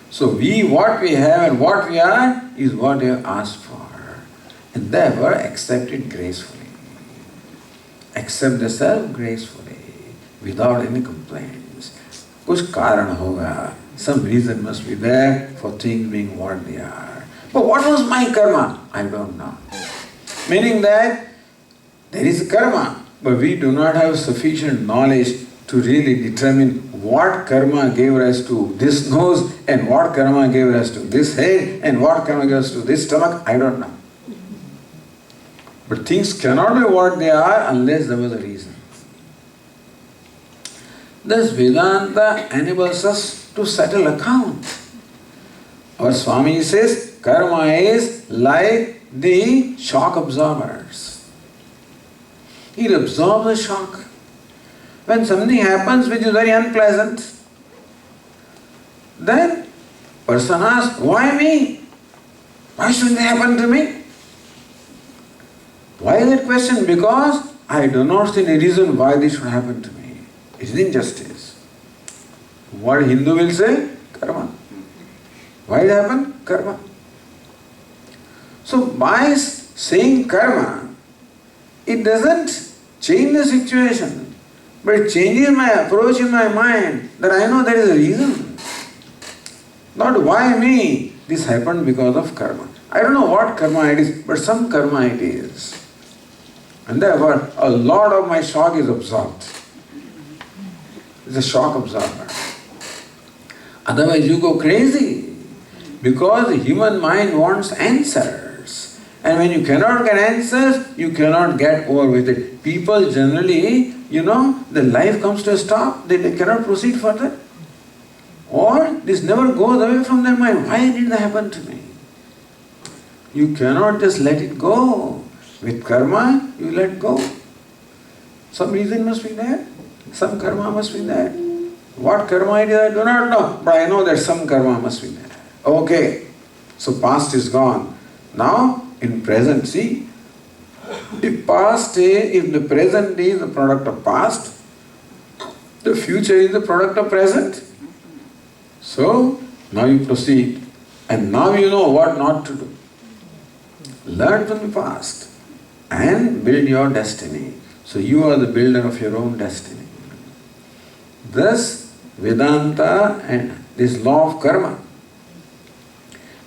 So what we have and what we are is what you have asked for. And therefore accept it gracefully. Accept the self gracefully, without any complaints. Kuch karan hoga. Some reason must be there for things being what they are. But what was my karma? I don't know. Meaning that there is karma, but we do not have sufficient knowledge to really determine what karma gave rise to this nose and what karma gave rise to this head and what karma gave rise to this stomach. I don't know. But things cannot be what they are unless there was a reason. Thus Vedanta enables us to settle accounts. Our Swami says karma is like the shock absorbers. It absorbs the shock. When something happens which is very unpleasant, then person asks, why me? Why should it happen to me? Why is that question? Because I do not see any reason why this should happen to me. It is injustice. What Hindu will say? Karma. Why it happened? Karma. So by saying karma, it doesn't change the situation, but it changes my approach in my mind that I know there is a reason. Not why me, this happened because of karma. I don't know what karma it is, but some karma it is. And therefore, a lot of my shock is absorbed. It's a shock absorber. Otherwise you go crazy, because the human mind wants answers. And when you cannot get answers, you cannot get over with it. People generally, the life comes to a stop, they cannot proceed further. Or this never goes away from their mind. Why did that happen to me? You cannot just let it go. With karma, you let go. Some reason must be there. Some karma must be there. What karma it is, I do not know. But I know that some karma must be there. Okay. So past is gone. Now, in present, see, if the present is the product of past, the future is the product of present. So, now you proceed. And now you know what not to do. Learn from the past and build your destiny. So you are the builder of your own destiny. Thus, Vedanta and this law of karma.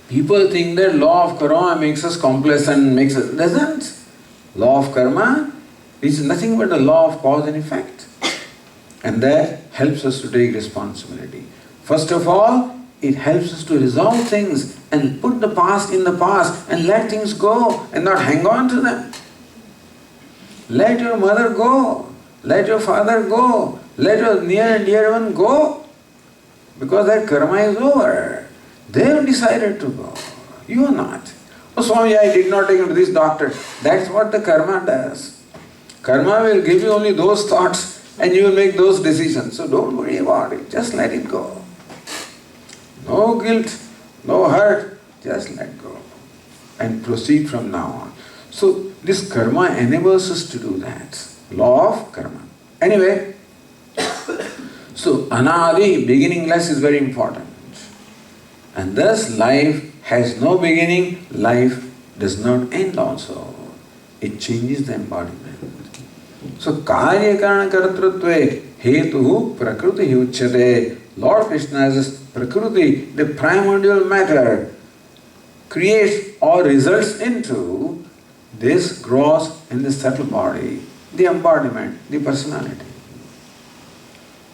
People think that law of karma makes us complacent, doesn't. Law of karma is nothing but the law of cause and effect. And that helps us to take responsibility. First of all, it helps us to resolve things and put the past in the past and let things go and not hang on to them. Let your mother go. Let your father go. Let your near and dear one go. Because that karma is over. They have decided to go. You are not. Oh Swami, I did not take him to this doctor. That's what the karma does. Karma will give you only those thoughts and you will make those decisions. So don't worry about it. Just let it go. No guilt, no hurt. Just let go. And proceed from now on. So this karma enables us to do that. Law of karma. Anyway, so anadi, beginningless, is very important. And thus life has no beginning, life does not end also. It changes the embodiment. So karya karana kartrutve hetu prakriti uchyate. Lord Krishna says prakriti, the primordial matter, creates or results into this gross and the subtle body, the embodiment, the personality.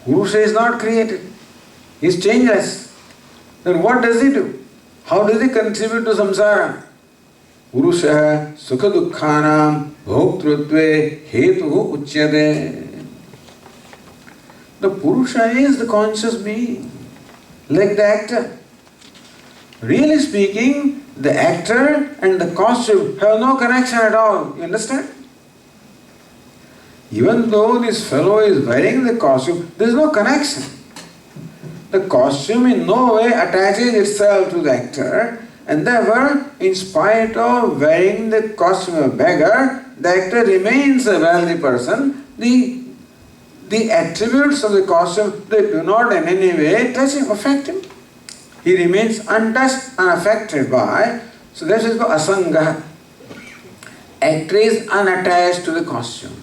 Purusha is not created. He is changeless. Then what does he do? How does he contribute to samsara? Purusha sukha dukkhanam bhoktrutve hetu uchyate. The Purusha is the conscious being, like the actor. Really speaking, the actor and the costume have no connection at all. You understand? even though this fellow is wearing the costume, there is no connection. The costume in no way attaches itself to the actor, and therefore, in spite of wearing the costume of a beggar, the actor remains a wealthy person. The attributes of the costume, they do not in any way touch him, affect him. He remains untouched, unaffected by. So that is called asanga. Actor is unattached to the costume.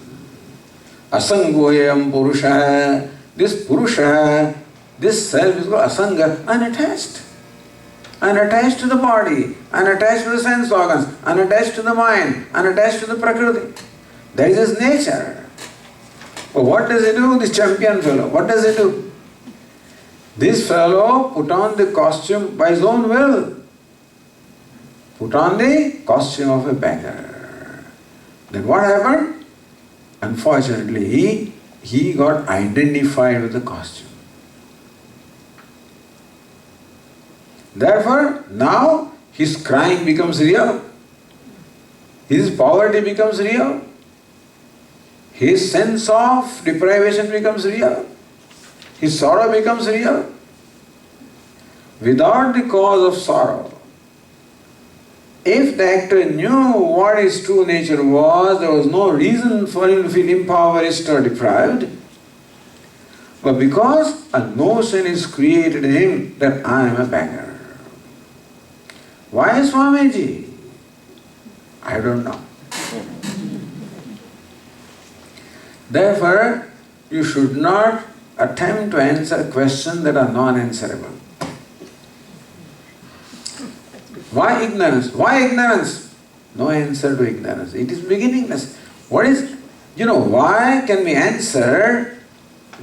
Asangoyam purusha. This purusha, this self is called asanga, unattached. Unattached to the body, unattached to the sense organs, unattached to the mind, unattached to the prakriti. That is his nature. But what does he do, this champion fellow? What does he do? This fellow put on the costume by his own will. Put on the costume of a beggar. Then what happened? Unfortunately, he got identified with the costume. Therefore, now his crying becomes real. His poverty becomes real. His sense of deprivation becomes real. His sorrow becomes real. Without the cause of sorrow, if the actor knew what his true nature was, there was no reason for him to feel impoverished or deprived. But because a notion is created in him that I am a beggar. Why Swamiji? I don't know. Therefore, you should not attempt to answer questions that are non-answerable. Why ignorance? Why ignorance? No answer to ignorance. It is beginningless. What is, why can we answer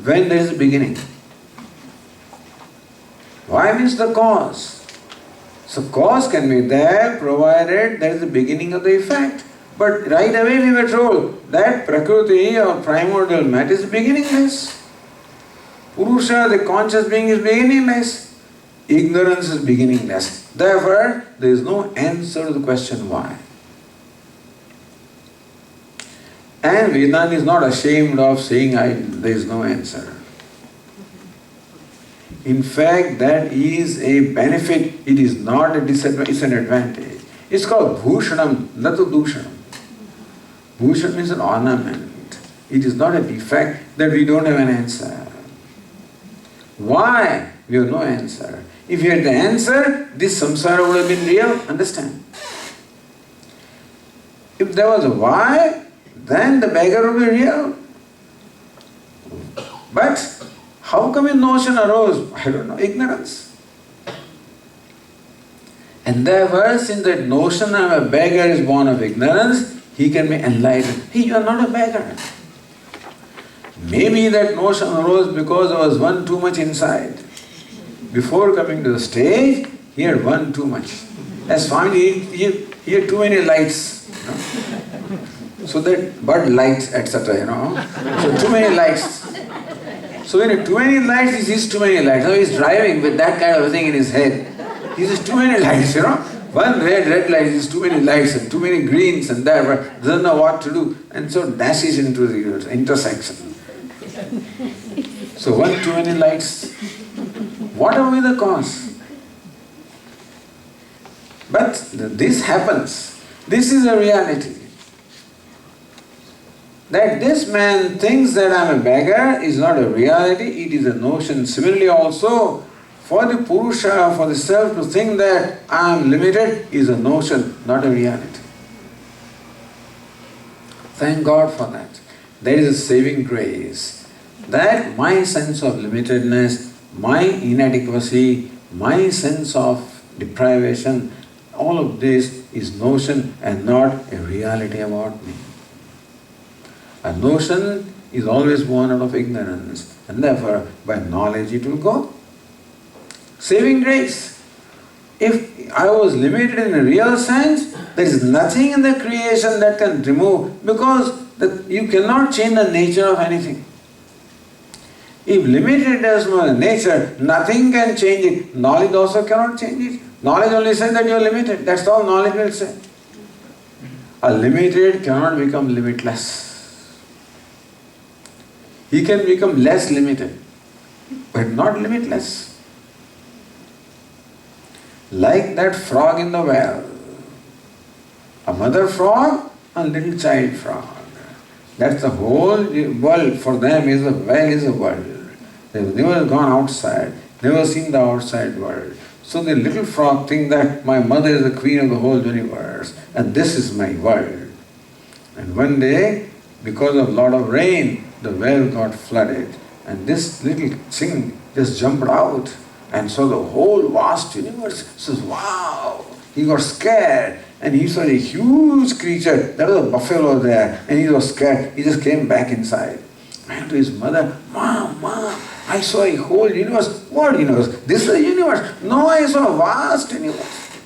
when there is a beginning? Why means the cause. So cause can be there provided there is a beginning of the effect. But right away we were told that Prakriti or primordial matter is beginningless. Purusha, the conscious being, is beginningless. Ignorance is beginningless. Therefore, there is no answer to the question why. And Vedanta is not ashamed of saying there is no answer. In fact, that is a benefit. It is not a disadvantage, it's an advantage. It's called bhushanam, natu dushanam. Bhushan means an ornament. It is not a defect that we don't have an answer. Why? We have no answer. If you had the answer, this samsara would have been real. Understand? If there was a why, then the beggar would be real. But how come a notion arose? I don't know, ignorance. And therefore, since that notion of a beggar is born of ignorance, he can be enlightened. Hey, you are not a beggar. Maybe that notion arose because there was one too much inside. Before coming to the stage, he had one too much. As Swami, he had too many lights. So that Bud lights, etc. So too many lights. So when too many lights, he sees too many lights. So he's driving with that kind of a thing in his head. He sees too many lights, One red light is too many lights and too many greens and that, doesn't know what to do. And so dashes into the intersection. So one too many lights. Whatever be the cause. But this happens. This is a reality. That this man thinks that I am a beggar is not a reality, it is a notion. Similarly also, for the Purusha, for the self to think that I am limited is a notion, not a reality. Thank God for that. There is a saving grace. That my sense of limitedness, my inadequacy, my sense of deprivation, all of this is notion and not a reality about me. A notion is always born out of ignorance, and therefore by knowledge it will go. Saving grace. If I was limited in a real sense, there is nothing in the creation that can remove, because you cannot change the nature of anything. If limited as well nature, nothing can change it. Knowledge also cannot change it. Knowledge only says that you are limited. That's all knowledge will say. A limited cannot become limitless. He can become less limited, but not limitless. Like that frog in the well. A mother frog, a little child frog. That's the whole world for them. Is the well is a world. They've never gone outside, never seen the outside world. So the little frog thinks that my mother is the queen of the whole universe and this is my world. And one day, because of a lot of rain, the well got flooded and this little thing just jumped out and saw the whole vast universe. Says, wow! He got scared and he saw a huge creature. There was a buffalo there and he was scared. He just came back inside. Went to his mother, Mom, I saw a whole universe. What universe? This is a universe. No, I saw a vast universe.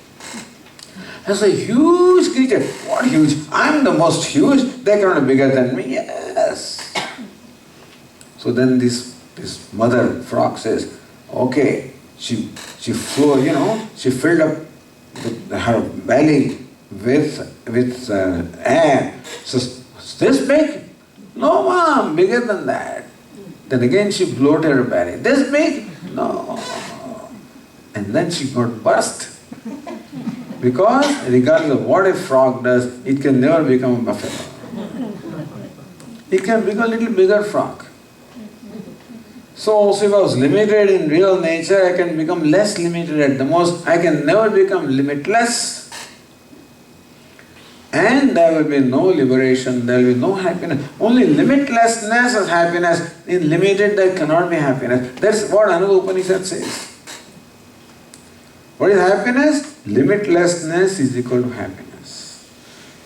I saw a huge creature. What huge? I'm the most huge. They cannot be bigger than me. Yes. So then this mother frog says, okay, she flew, she filled up her belly with air. So, this big? No, Mom, bigger than that. Then again she bloated her belly. This big? No. And then she got burst. Because regardless of what a frog does, it can never become a buffalo. It can become a little bigger frog. So also if I was limited in real nature, I can become less limited at the most. I can never become limitless. And there will be no liberation, there will be no happiness. Only limitlessness is happiness. In limited there cannot be happiness. That's what another Upanishad says. What is happiness? Limitlessness is equal to happiness.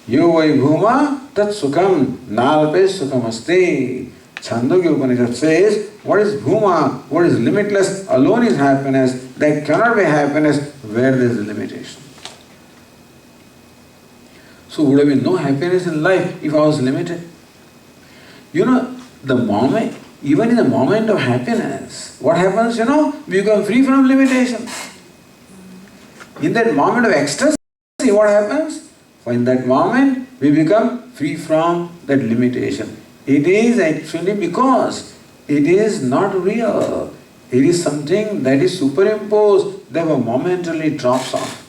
Yo vai bhuma tat sukham nalpe sukham asti. Chandogya Upanishad says, what is bhuma, what is limitless alone is happiness. There cannot be happiness where there is a limitation. So would have been no happiness in life if I was limited. The moment, even in the moment of happiness, what happens, we become free from limitation. In that moment of ecstasy, what happens? In that moment, we become free from that limitation. It is actually because it is not real. It is something that is superimposed, therefore momentarily drops off.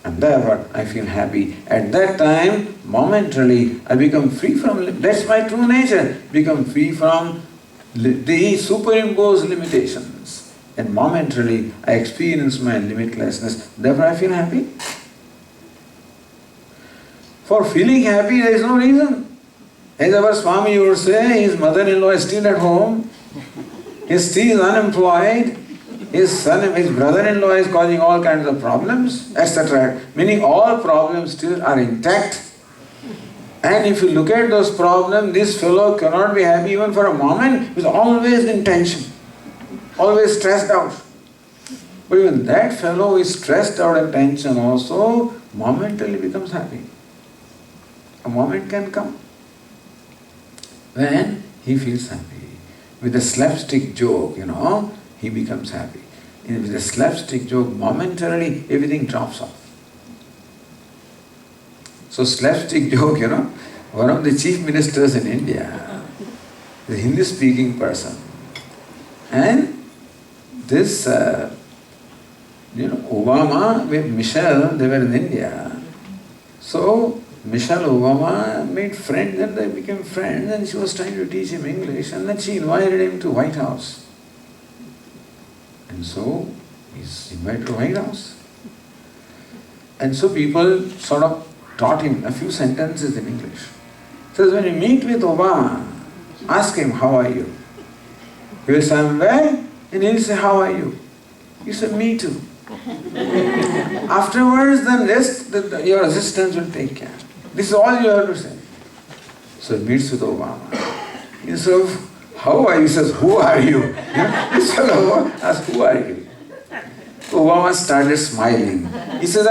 And therefore I feel happy. At that time, momentarily, I become free from, that's my true nature, become free from the superimposed limitations. And momentarily, I experience my limitlessness. Therefore I feel happy. For feeling happy, there is no reason. As our Swami would say, his mother-in-law is still at home, he is still unemployed, his brother-in-law is causing all kinds of problems, etc. Meaning all problems still are intact. And if you look at those problems, this fellow cannot be happy even for a moment. He is always in tension, always stressed out. But even that fellow who is stressed out and tension also momentarily becomes happy. A moment can come when he feels happy. With a slapstick joke, he becomes happy. With a slapstick joke, momentarily everything drops off. So slapstick joke, one of the chief ministers in India, the Hindi-speaking person, and this, Obama with Michelle, they were in India. So Michelle Obama made friends and they became friends and she was trying to teach him English and then she invited him to White House. And so he's invited to White House. And so people sort of taught him a few sentences in English. Says, when you meet with Obama, ask him, how are you? He will say, I'm well, and he'll say, how are you? You say, me too. Afterwards, then your assistants will take care. This is all you have to say. So he meets with Obama. Instead of, how are you? He says, who are you? Instead of asks, who are you? Obama started smiling. He says,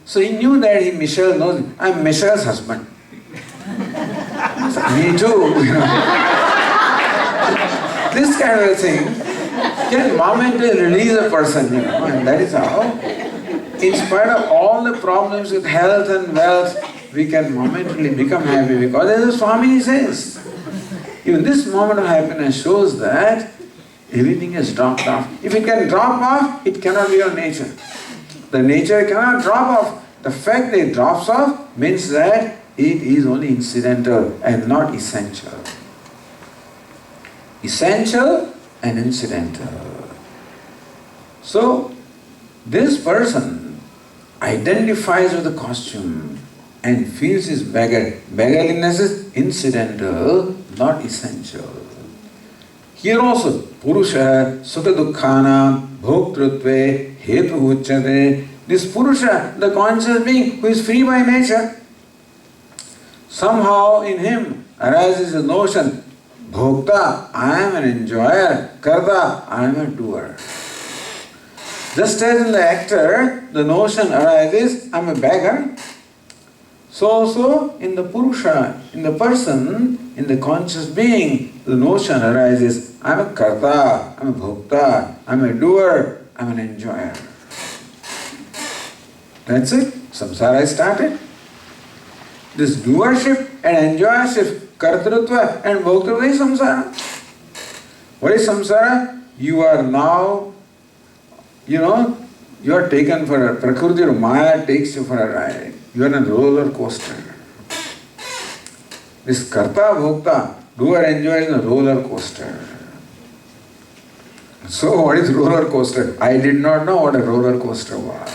so he knew that Michelle knows, I'm Michelle's husband. Said, me too. This kind of a thing can momentarily release a person, and that is how, in spite of all the problems with health and wealth, we can momentarily become happy because as the Swami says, Even this moment of happiness shows that everything has dropped off. If it can drop off, it cannot be your nature. The nature cannot drop off. The fact that it drops off means that it is only incidental and not essential. Essential and incidental. So, this person identifies with the costume and feels his beggarliness is incidental, not essential. Here also, Purusha Sukha Dukkhana Bhoktrutve Hetu Uchyate. This Purusha, the conscious being who is free by nature, somehow in him arises a notion, Bhokta, I am an enjoyer, Karta, I am a doer. Just as in the actor, the notion arises, I am a beggar, so also in the Purusha, in the person, in the conscious being, the notion arises, I am a Karta, I am a Bhokta, I am a doer, I am an enjoyer. That's it. Samsara is started. This doership and enjoyership, Kartrutva and Bhoktrutva is samsara. What is samsara? You are now, you are taken for a Prakriti or Maya takes you for a ride. You are in a roller coaster. This Karta Bhokta, doer enjoyer is a roller coaster. So what is roller coaster? I did not know what a roller coaster was.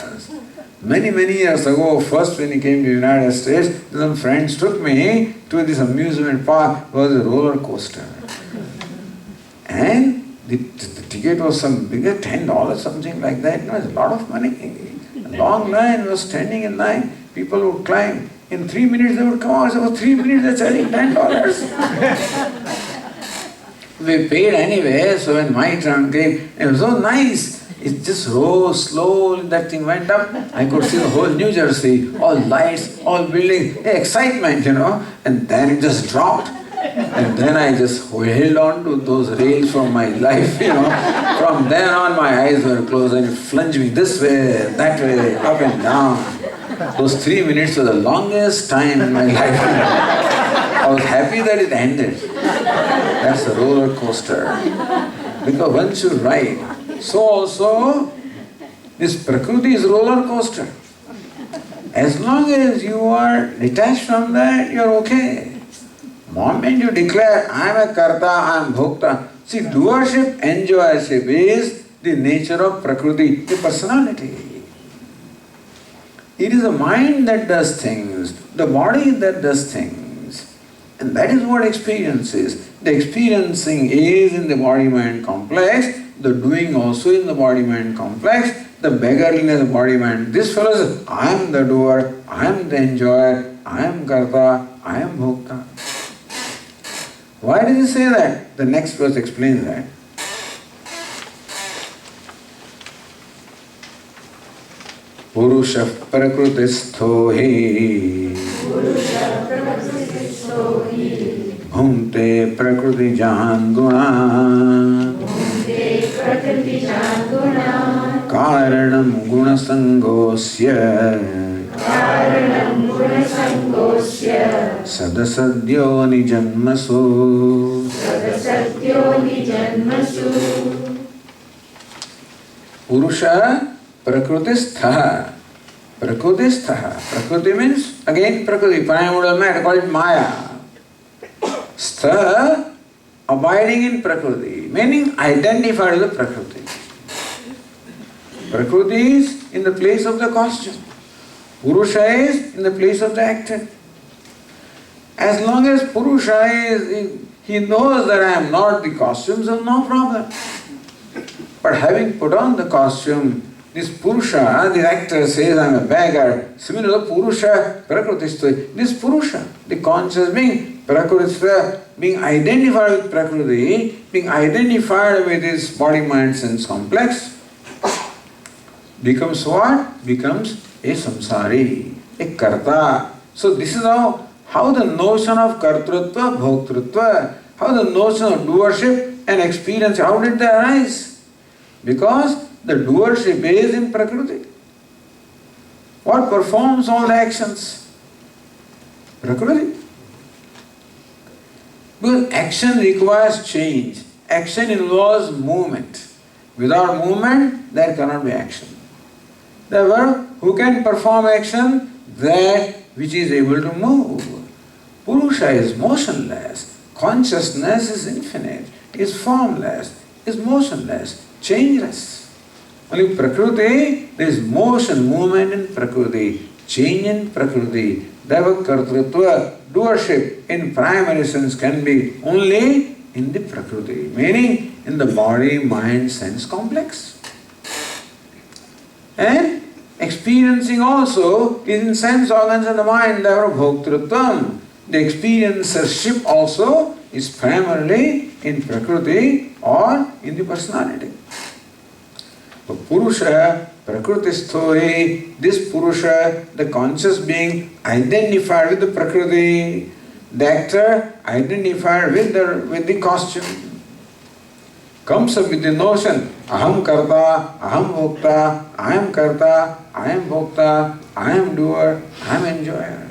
Many years ago, first when he came to the United States, some friends took me to this amusement park. It was a roller coaster. And the ticket was some bigger, $10, something like that. It was a lot of money. A long line was standing in line. People would climb. In 3 minutes they would come out. So 3 minutes they're charging $10. We paid anyway, so when my turn came, it was so nice. It just rose slowly, that thing went up. I could see the whole New Jersey, all lights, all buildings, excitement, and then it just dropped. And then I just held on to those rails for my life, From then on my eyes were closed and it plunged me this way, that way, up and down. Those 3 minutes were the longest time in my life. I was happy that it ended. That's a roller coaster. Because once you ride, so also, this Prakriti is roller coaster. As long as you are detached from that, you are okay. The moment you declare, I am a Karta, I am Bhokta. See, doership, enjoyership is the nature of Prakriti, the personality. It is the mind that does things, the body that does things. And that is what experience is. The experiencing is in the body-mind complex. The doing also in the body-mind complex, the beggarliness of body-mind. This fellow says, I am the doer, I am the enjoyer, I am Karta, I am Bhokta. Why does he say that? The next verse explains that. Purusha prakrutistho hi bhunte prakriti jahan guna Karanam gunasangosya Sadasadyo nijanmasu Purusha prakrutistha. Prakriti means, again Prakriti, primordial matter, call it Maya. Stha, abiding in Prakriti, meaning identified with Prakriti. Prakriti is in the place of the costume. Purusha is in the place of the actor. As long as Purusha he knows that I am not the costume, so no problem. But having put on the costume, this Purusha, the actor says I am a beggar. Similarly, Purusha, Prakriti, this Purusha, the conscious being, Prakriti, being identified with Prakriti, being identified with his body, mind, sense complex, becomes what? Becomes a samsari, a karta. So this is how the notion of kartrutva, bhoktrutva, how the notion of doership and experience, how did they arise? Because the doership is in Prakriti. What performs all the actions? Prakriti. Because action requires change. Action involves movement. Without movement, there cannot be action. Therefore, who can perform action? That which is able to move. Purusha is motionless. Consciousness is infinite, is formless, is motionless, changeless. Only Prakriti, there is motion, movement in Prakriti, change in Prakriti. Therefore, Kartrutva, doership in primary sense can be only in the Prakriti, meaning in the body, mind, sense complex. And experiencing also is in sense organs and the mind, therefore Bhoktrutvam. The experiencership also is primarily in Prakriti or in the personality. But Purusha, Prakriti-sthoi, this Purusha, the conscious being identified with the Prakriti, the actor identified with the costume, comes up with the notion, Aham Karta, Aham Bhokta, I am Karta, I am Bhokta, I am doer, I am enjoyer.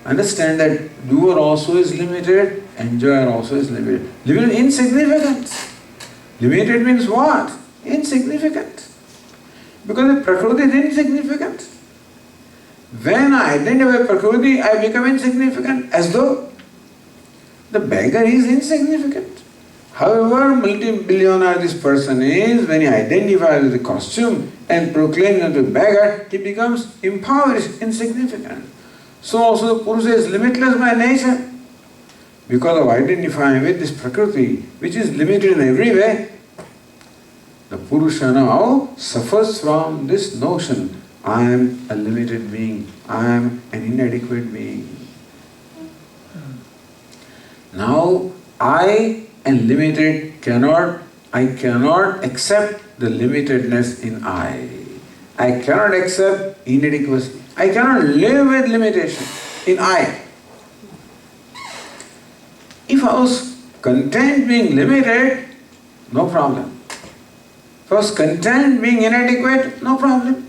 Understand that doer also is limited, enjoyer also is limited. Limited insignificance. Limited means what? Insignificant. Because the Prakriti is insignificant. When I identify Prakriti, I become insignificant, as though the beggar is insignificant. However multi-billionaire this person is, when he identifies with the costume and proclaims him to be beggar, he becomes impoverished, insignificant. So also the Purusha is limitless by nature. Because of identifying with this Prakriti, which is limited in every way, the Purusha now suffers from this notion, I am a limited being, I am an inadequate being. Now I and limited I cannot accept the limitedness in I. I cannot accept inadequacy. I cannot live with limitation in I. If I was content being limited, no problem. If I was content being inadequate, no problem.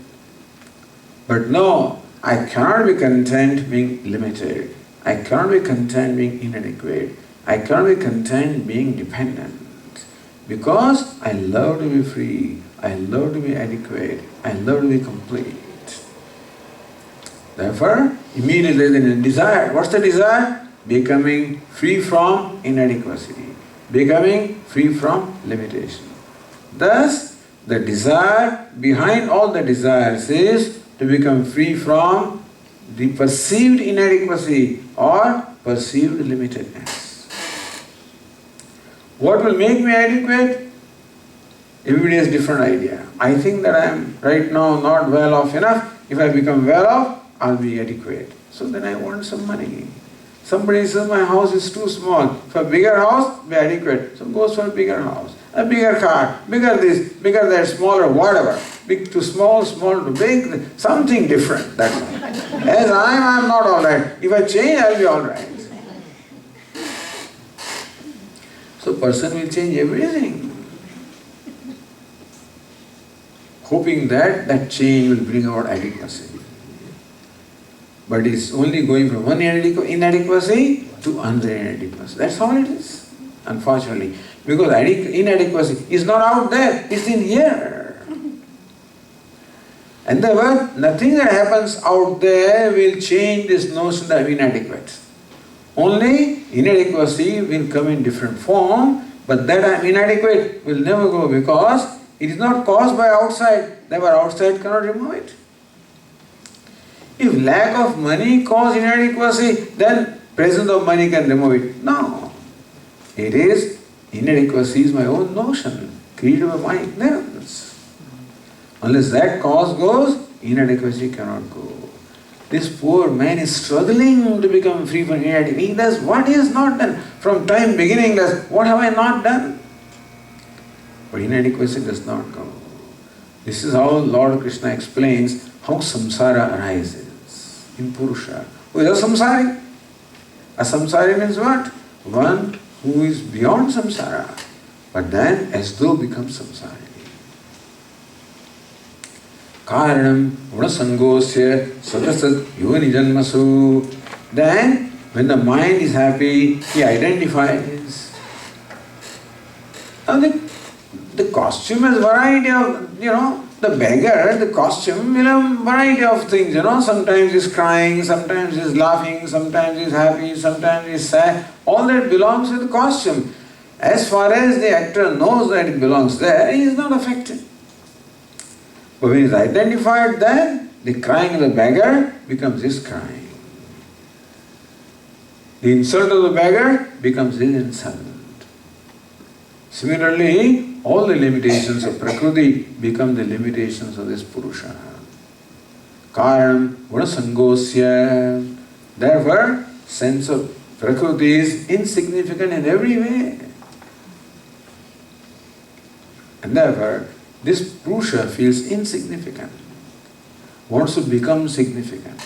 But no, I cannot be content being limited. I cannot be content being inadequate. I cannot be content being dependent. Because I love to be free. I love to be adequate. I love to be complete. Therefore, immediately there is a desire. What's the desire? Becoming free from inadequacy. Becoming free from limitation. Thus, the desire behind all the desires is to become free from the perceived inadequacy or perceived limitedness. What will make me adequate? Everybody has different idea. I think that I am right now not well off enough. If I become well off, I'll be adequate. So then I want some money. Somebody says my house is too small. For a bigger house, be adequate. So goes for a bigger house. A bigger car, bigger this, bigger that, smaller, whatever. Big to small, small to big, something different. That's all. As I'm not alright. If I change, I'll be alright. So person will change everything, hoping that that change will bring about adequacy. But it's only going from one inadequacy to another inadequacy. That's all it is, unfortunately. Because inadequacy is not out there, it's in here. And therefore, nothing that happens out there will change this notion that I'm inadequate. Only inadequacy will come in different form, but that I'm inadequate will never go because it is not caused by outside, therefore outside cannot remove it. If lack of money causes inadequacy, then presence of money can remove it. No. It is, inadequacy is my own notion, created by my ignorance. Unless that cause goes, inadequacy cannot go. This poor man is struggling to become free from inadequacy. He does what he has not done. From time beginning does, what have I not done? But inadequacy does not go. This is how Lord Krishna explains how samsara arises in Purusha. Who is a samsari? A samsari means what? One who is beyond samsara, but then as though becomes samsari. Karanam gunasangosya satasat yoni janmasu. Then When the mind is happy, he identifies. Now the costume has variety of, the beggar, the costume will have variety of things, Sometimes he's crying, sometimes he's laughing, sometimes he's happy, sometimes he's sad. All that belongs to the costume. As far as the actor knows that it belongs there, he is not affected. But when he is identified there, the crying of the beggar becomes his crying. The insult of the beggar becomes his insult. Similarly, all the limitations of Prakriti become the limitations of this Purusha. Karanam gunasangosya. Therefore, sense of Prakriti is insignificant in every way. And therefore, this Purusha feels insignificant, wants to become significant.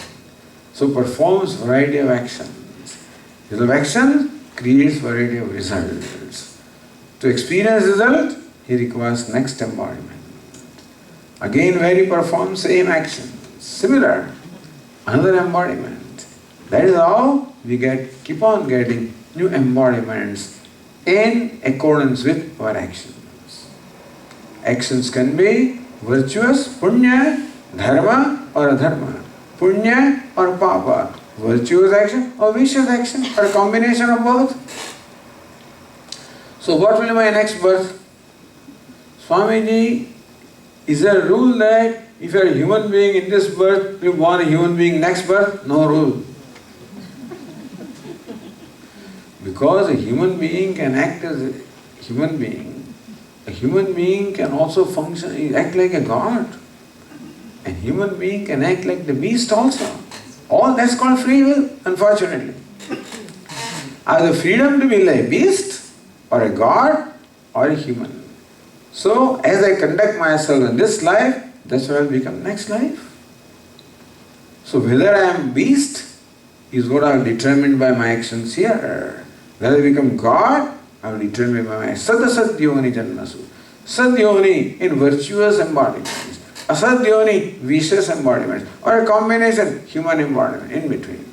So performs variety of actions. This action creates variety of results. To experience result, he requires next embodiment. Again, where he performs same action, similar, another embodiment. That is how we keep on getting new embodiments in accordance with our actions. Actions can be virtuous, punya, dharma or adharma, punya or papa, virtuous action or vicious action, or a combination of both. So what will be my next birth? Swamiji, is there a rule that if you are a human being in this birth, you born a human being next birth? No rule. Because a human being can act as a human being. A human being can also function, act like a god. A human being can act like the beast also. All that's called free will, unfortunately. I have the freedom to be like a beast, or a god, or a human. So, as I conduct myself in this life, that's what I will become next life. So, whether I am beast is what I will determine by my actions here. Whether I become God, I will determine by my Sadasatyoni Janmasu. Sadyoni in virtuous embodiments, Asadyoni vicious embodiments, or a combination human embodiment in between.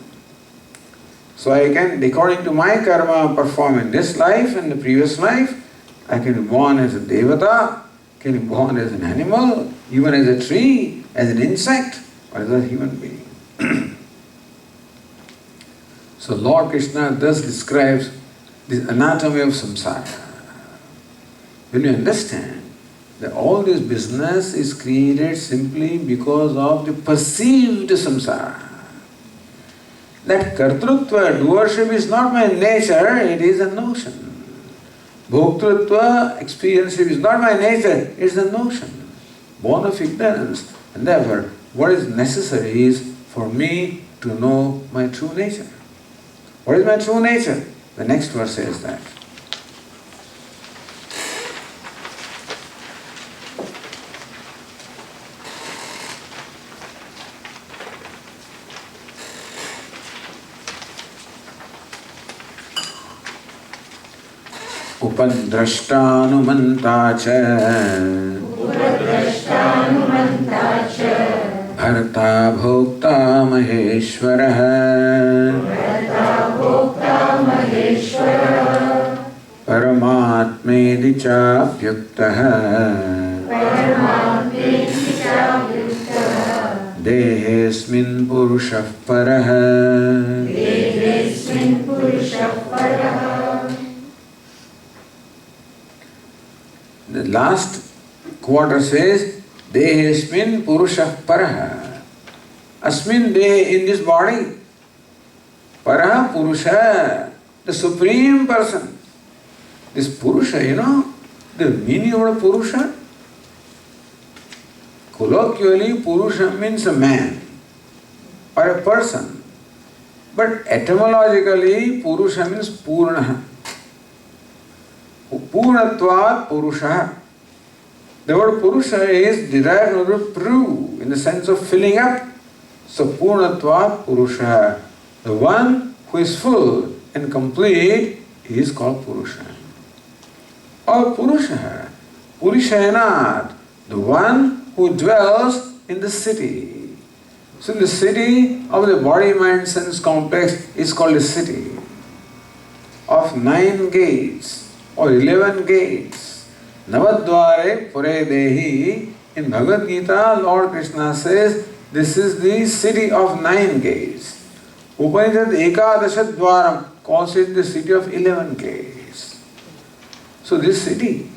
So I can, according to my karma, perform in this life and the previous life. I can be born as a devata, can be born as an animal, even as a tree, as an insect, or as a human being. So Lord Krishna thus describes the anatomy of samsara. When you understand that all this business is created simply because of the perceived samsara, that kartrutva, doership is not my nature, it is a notion. Bhoktrutva, experienship is not my nature, it is a notion, born of ignorance. And therefore, what is necessary is for me to know my true nature. What is my true nature? The next verse says that. Upadrashtanumanta cha bharta bhokta maheshwarah Paramatmedi chapyuktah Dehesmin purushah parah. The last quarter says Dehesmin purushah parah. Asmin dehe, in this body. Parah purusha, the supreme person. This Purusha, the meaning of a Purusha? Colloquially, Purusha means a man or a person. But etymologically, Purusha means Purna. Purnatvat Purusha. The word Purusha is derived from the word pru, in the sense of filling up. So Purnatvat Purusha. The one who is full and complete is called Purusha. Or Purusha, Purushayanat, the one who dwells in the city. So the city of the body, mind, sense complex is called a city of 9 gates or 11 gates. Navadvare Pure Dehi. In Bhagavad Gita, Lord Krishna says, this is the city of 9 gates. Upanishad Ekadasha Dwaram calls it the city of 11 gates. So this city,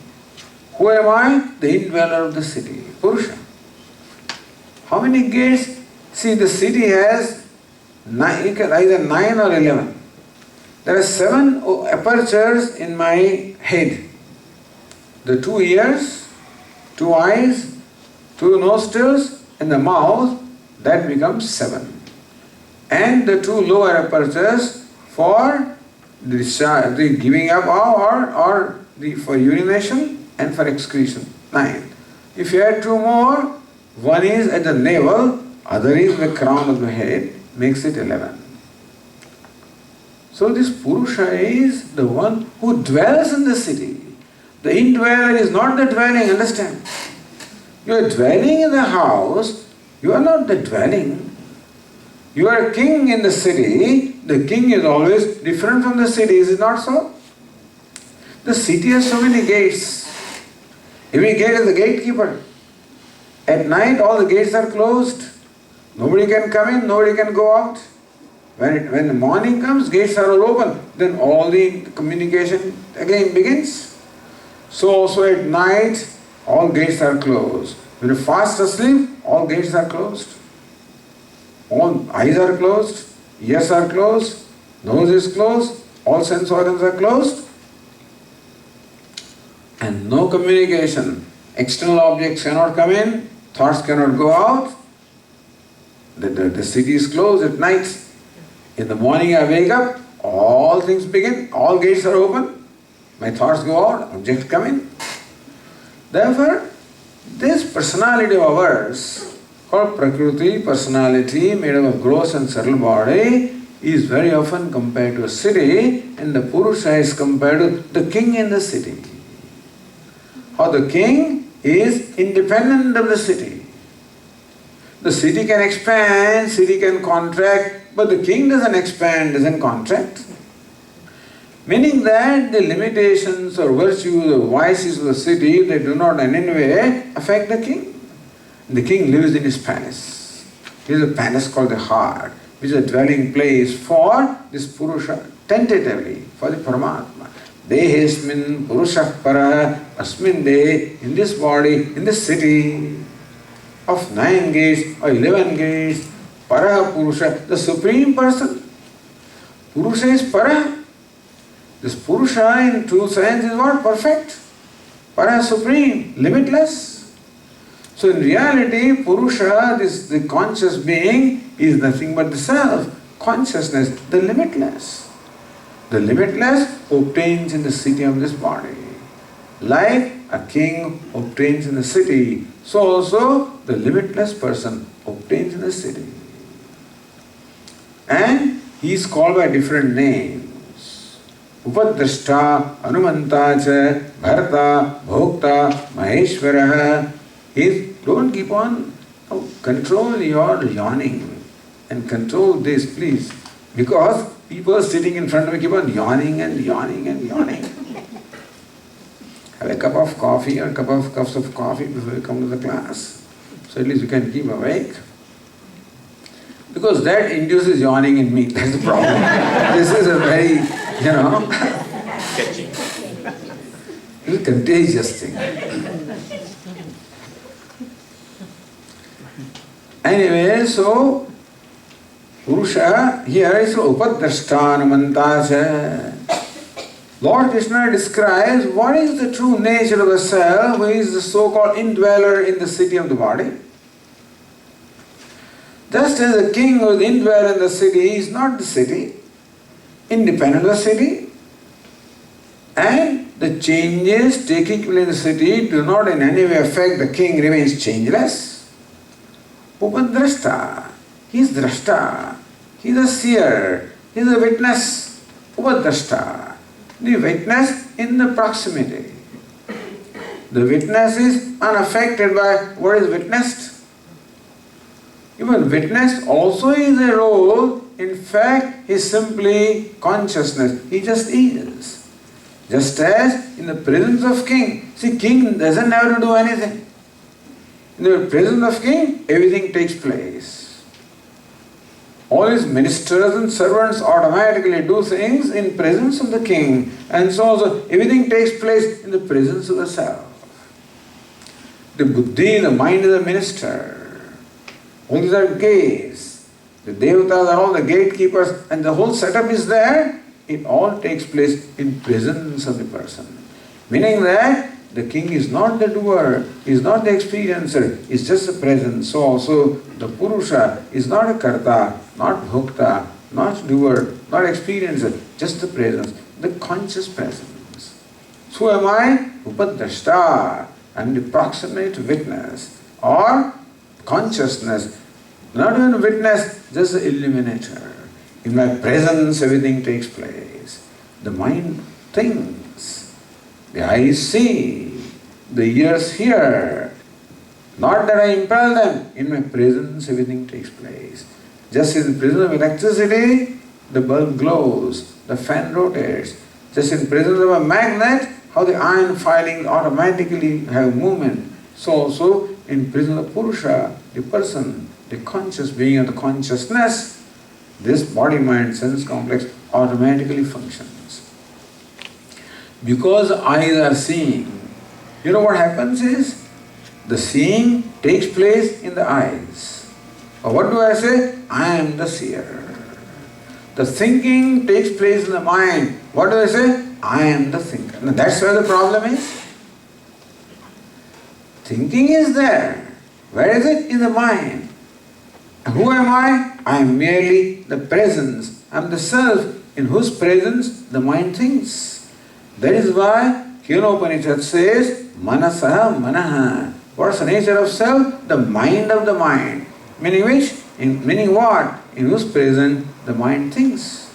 who am I? The indweller of the city, Purusha. How many gates? See, the city has either 9 or 11. There are 7 apertures in my head. The 2 ears, 2 eyes, 2 nostrils and the mouth, that becomes 7. And the 2 lower apertures for the giving up or for urination and for excretion, 9. If you add 2 more, one is at the navel, other is the crown of the head, makes it 11. So this Purusha is the one who dwells in the city. The indweller is not the dwelling, understand? You are dwelling in the house, you are not the dwelling. You are a king in the city, the king is always different from the city, is it not so? The city has so many gates. Every gate is the gatekeeper. At night all the gates are closed. Nobody can come in, nobody can go out. When the morning comes, gates are all open. Then all the communication again begins. So also at night, all gates are closed. When you're fast asleep, all gates are closed. All eyes are closed, ears are closed, nose is closed, all sense organs are closed. And no communication. External objects cannot come in, thoughts cannot go out. The city is closed at night. In the morning I wake up, all things begin, all gates are open. My thoughts go out, objects come in. Therefore, this personality of ours, called Prakriti, personality made up of gross and subtle body, is very often compared to a city, and the Purusha is compared to the king in the city. Or the king is independent of the city. The city can expand, city can contract, but the king doesn't expand, doesn't contract. Meaning that the limitations or virtues or vices of the city, they do not in any way affect the king. The king lives in his palace. There is a palace called the heart, which is a dwelling place for this Purusha, tentatively, for the Paramatma. Dehesmin Purusha Para Asmin De, in this body, in this city of 9 gates or 11 gates, Para Purusha, the supreme person. Purusha is Para. This Purusha in true sense is what? Perfect. Para supreme, limitless. So in reality, Purusha, the conscious being, is nothing but the self, consciousness, the limitless. The limitless obtains in the city of this body. Like a king obtains in the city, so also the limitless person obtains in the city. And he is called by different names. Upadrashta, Anumanta cha, Bharata, Bhokta, Maheshwaraha. Don't keep on, control your yawning and control this, please. Because people sitting in front of me keep on yawning and yawning and yawning. Have a cup of coffee or a couple of cups of coffee before you come to the class. So at least you can keep awake. Because that induces yawning in me. That's the problem. This is a very, it's a contagious thing. Anyway, so Purusha here is Upadrashtanamantasa. Lord Krishna describes what is the true nature of the self, who is the so-called indweller in the city of the body. Just as the king who is indweller in the city is not the city, independent of the city, and the changes taking place in the city do not in any way affect the king, remains changeless. Upadrashta, he is drashta, he is a seer, he is a witness. Upadrashta, the witness in the proximity. The witness is unaffected by what is witnessed. Even witness also is a role. In fact, he is simply consciousness. He just is. Just as in the presence of king. See, king doesn't have to do anything. In the presence of king, everything takes place. All his ministers and servants automatically do things in presence of the king. And so also, everything takes place in the presence of the self. The buddhi, the mind is the minister. All these are gates. The devatas are all the gatekeepers, and the whole setup is there. It all takes place in presence of the person. Meaning that the king is not the doer, is not the experiencer, is just the presence. So also the Purusha is not a karta, not bhokta, not doer, not experiencer, just the presence, the conscious presence. So am I? Upadrashta. I am the proximate witness or consciousness. Not even witness, just the illuminator. In my presence everything takes place. The mind thinks, the eyes see, the ears hear. Not that I impel them. In my presence everything takes place. Just in the presence of electricity, the bulb glows, the fan rotates. Just in the presence of a magnet, how the iron filings automatically have movement. So also in presence of Purusha, the person, the conscious being of the consciousness, this body-mind sense complex automatically functions. Because eyes are seeing, you know what happens is, the seeing takes place in the eyes. Or what do I say? I am the seer. The thinking takes place in the mind. What do I say? I am the thinker. Now that's where the problem is. Thinking is there. Where is it? In the mind. And who am I? I am merely the presence. I am the self in whose presence the mind thinks. That is why Kenopanishad says, Manasaha Manaha. What's the nature of self? The mind of the mind. Meaning which? Meaning what? In whose presence the mind thinks.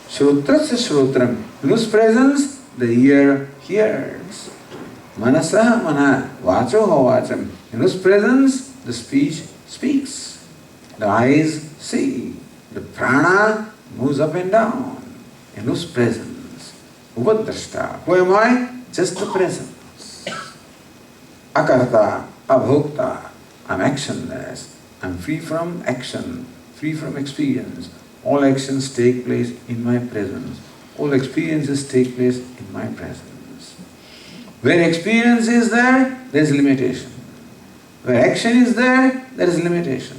Shrotrasya Shrotram. In whose presence the ear hears. Manasaha Mana. Vacho Vacham. In whose presence the speech speaks. The eyes see. The prana moves up and down. In whose presence? Upadrashta. Who am I? Just the presence. Akarta, abhokta. I'm actionless. I'm free from action, free from experience. All actions take place in my presence. All experiences take place in my presence. Where experience is there is limitation. Where action is there is limitation.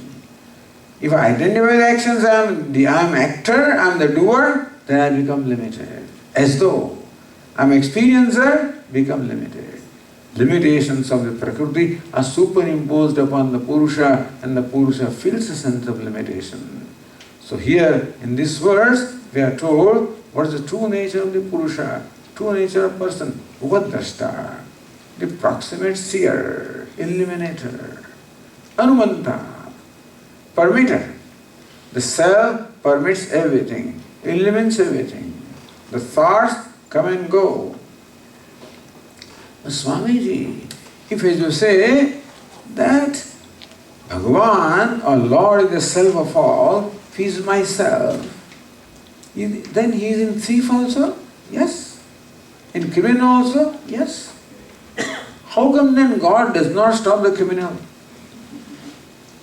If I identify the actions, I'm actor, I'm the doer, then I become limited. As though I'm experiencer, become limited. Limitations of the Prakriti are superimposed upon the Purusha, and the Purusha feels a sense of limitation. So here in this verse we are told what is the true nature of the Purusha, true nature of person, Upadrashta, the proximate seer, illuminator, Anumanta, permitter. The self permits everything, illumines everything. The thoughts come and go. Swamiji, if you say that Bhagavan or Lord is the self of all, if he is myself, then he is in thief also? Yes. In criminal also? Yes. How come then God does not stop the criminal?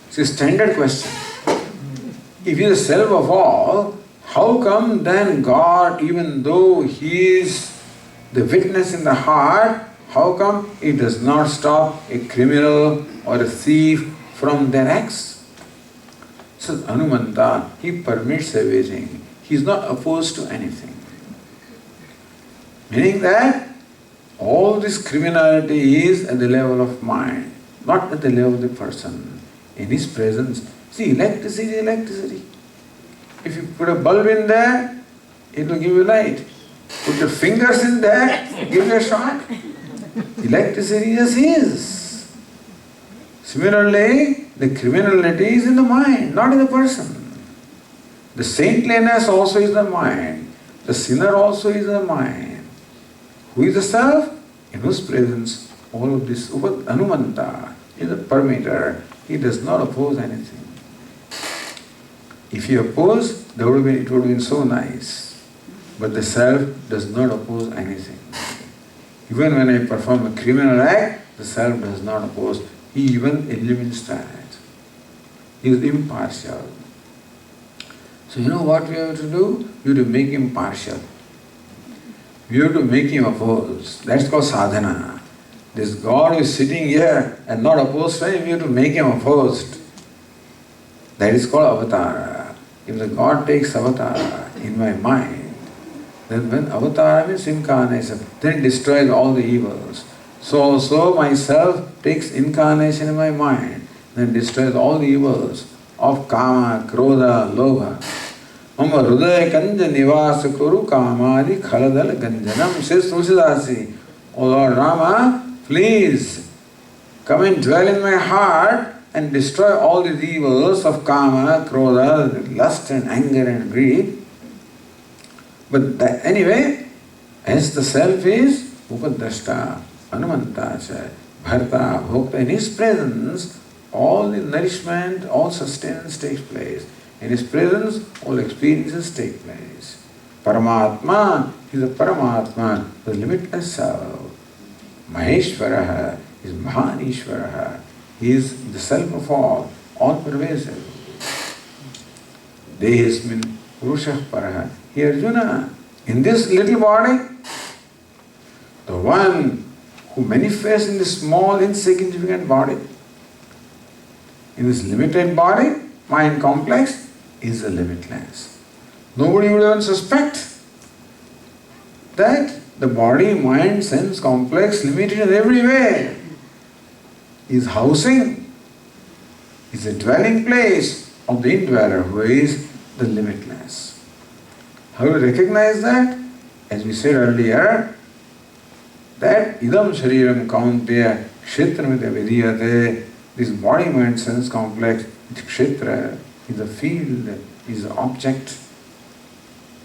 It's a standard question. If he is the self of all, how come then God, even though he is the witness in the heart, how come it does not stop a criminal or a thief from their acts? So Hanumanta, he permits everything. He is not opposed to anything. Meaning that all this criminality is at the level of mind, not at the level of the person. In his presence, see, electricity is electricity. If you put a bulb in there, it will give you light. Put your fingers in there, give you a shock. Electricity just is. Similarly, the criminality is in the mind, not in the person. The saintliness also is in the mind. The sinner also is in the mind. Who is the self? In whose presence all of this, Anumanta, is a permitter. He does not oppose anything. If he opposed, it would have been so nice. But the self does not oppose anything. Even when I perform a criminal act, the self does not oppose. He even eliminates that. He is impartial. So you know what we have to do? We have to make him partial. We have to make him oppose. That's called sadhana. This God who is sitting here and not opposed to him, we have to make him opposed. That is called avatara. If the God takes avatara in my mind, then when avatara means incarnation, then it destroys all the evils. So also myself takes incarnation in my mind, then destroys all the evils of kama, krodha, lobha. Mama hridaya kanja nivasa kuru kamadi khaladal ganjanam, says Tulsidasi. O Lord Rama, please come and dwell in my heart and destroy all these evils of kama, krodha, lust and anger and greed. But anyway, as the self is upadrashta, anumanta, bharta, bhokta, in his presence, all the nourishment, all sustenance takes place. In his presence, all experiences take place. Paramatma is a Paramatma, the limitless self. Maheshwaraha is Mahanishwaraha. He is the self of all pervasive. Dehasmin Purushah Paraha. Here Arjuna, in this little body, the one who manifests in this small, insignificant body, in this limited body, mind complex, is the limitless. Nobody would even suspect that the body, mind, sense complex, limited in every way, is housing, is a dwelling place of the indweller who is the limitless. How to recognize that? As we said earlier, that idam shariram kaunteya kshetramita vidiyate, this body, mind, sense complex, kshetra is a field, is an object,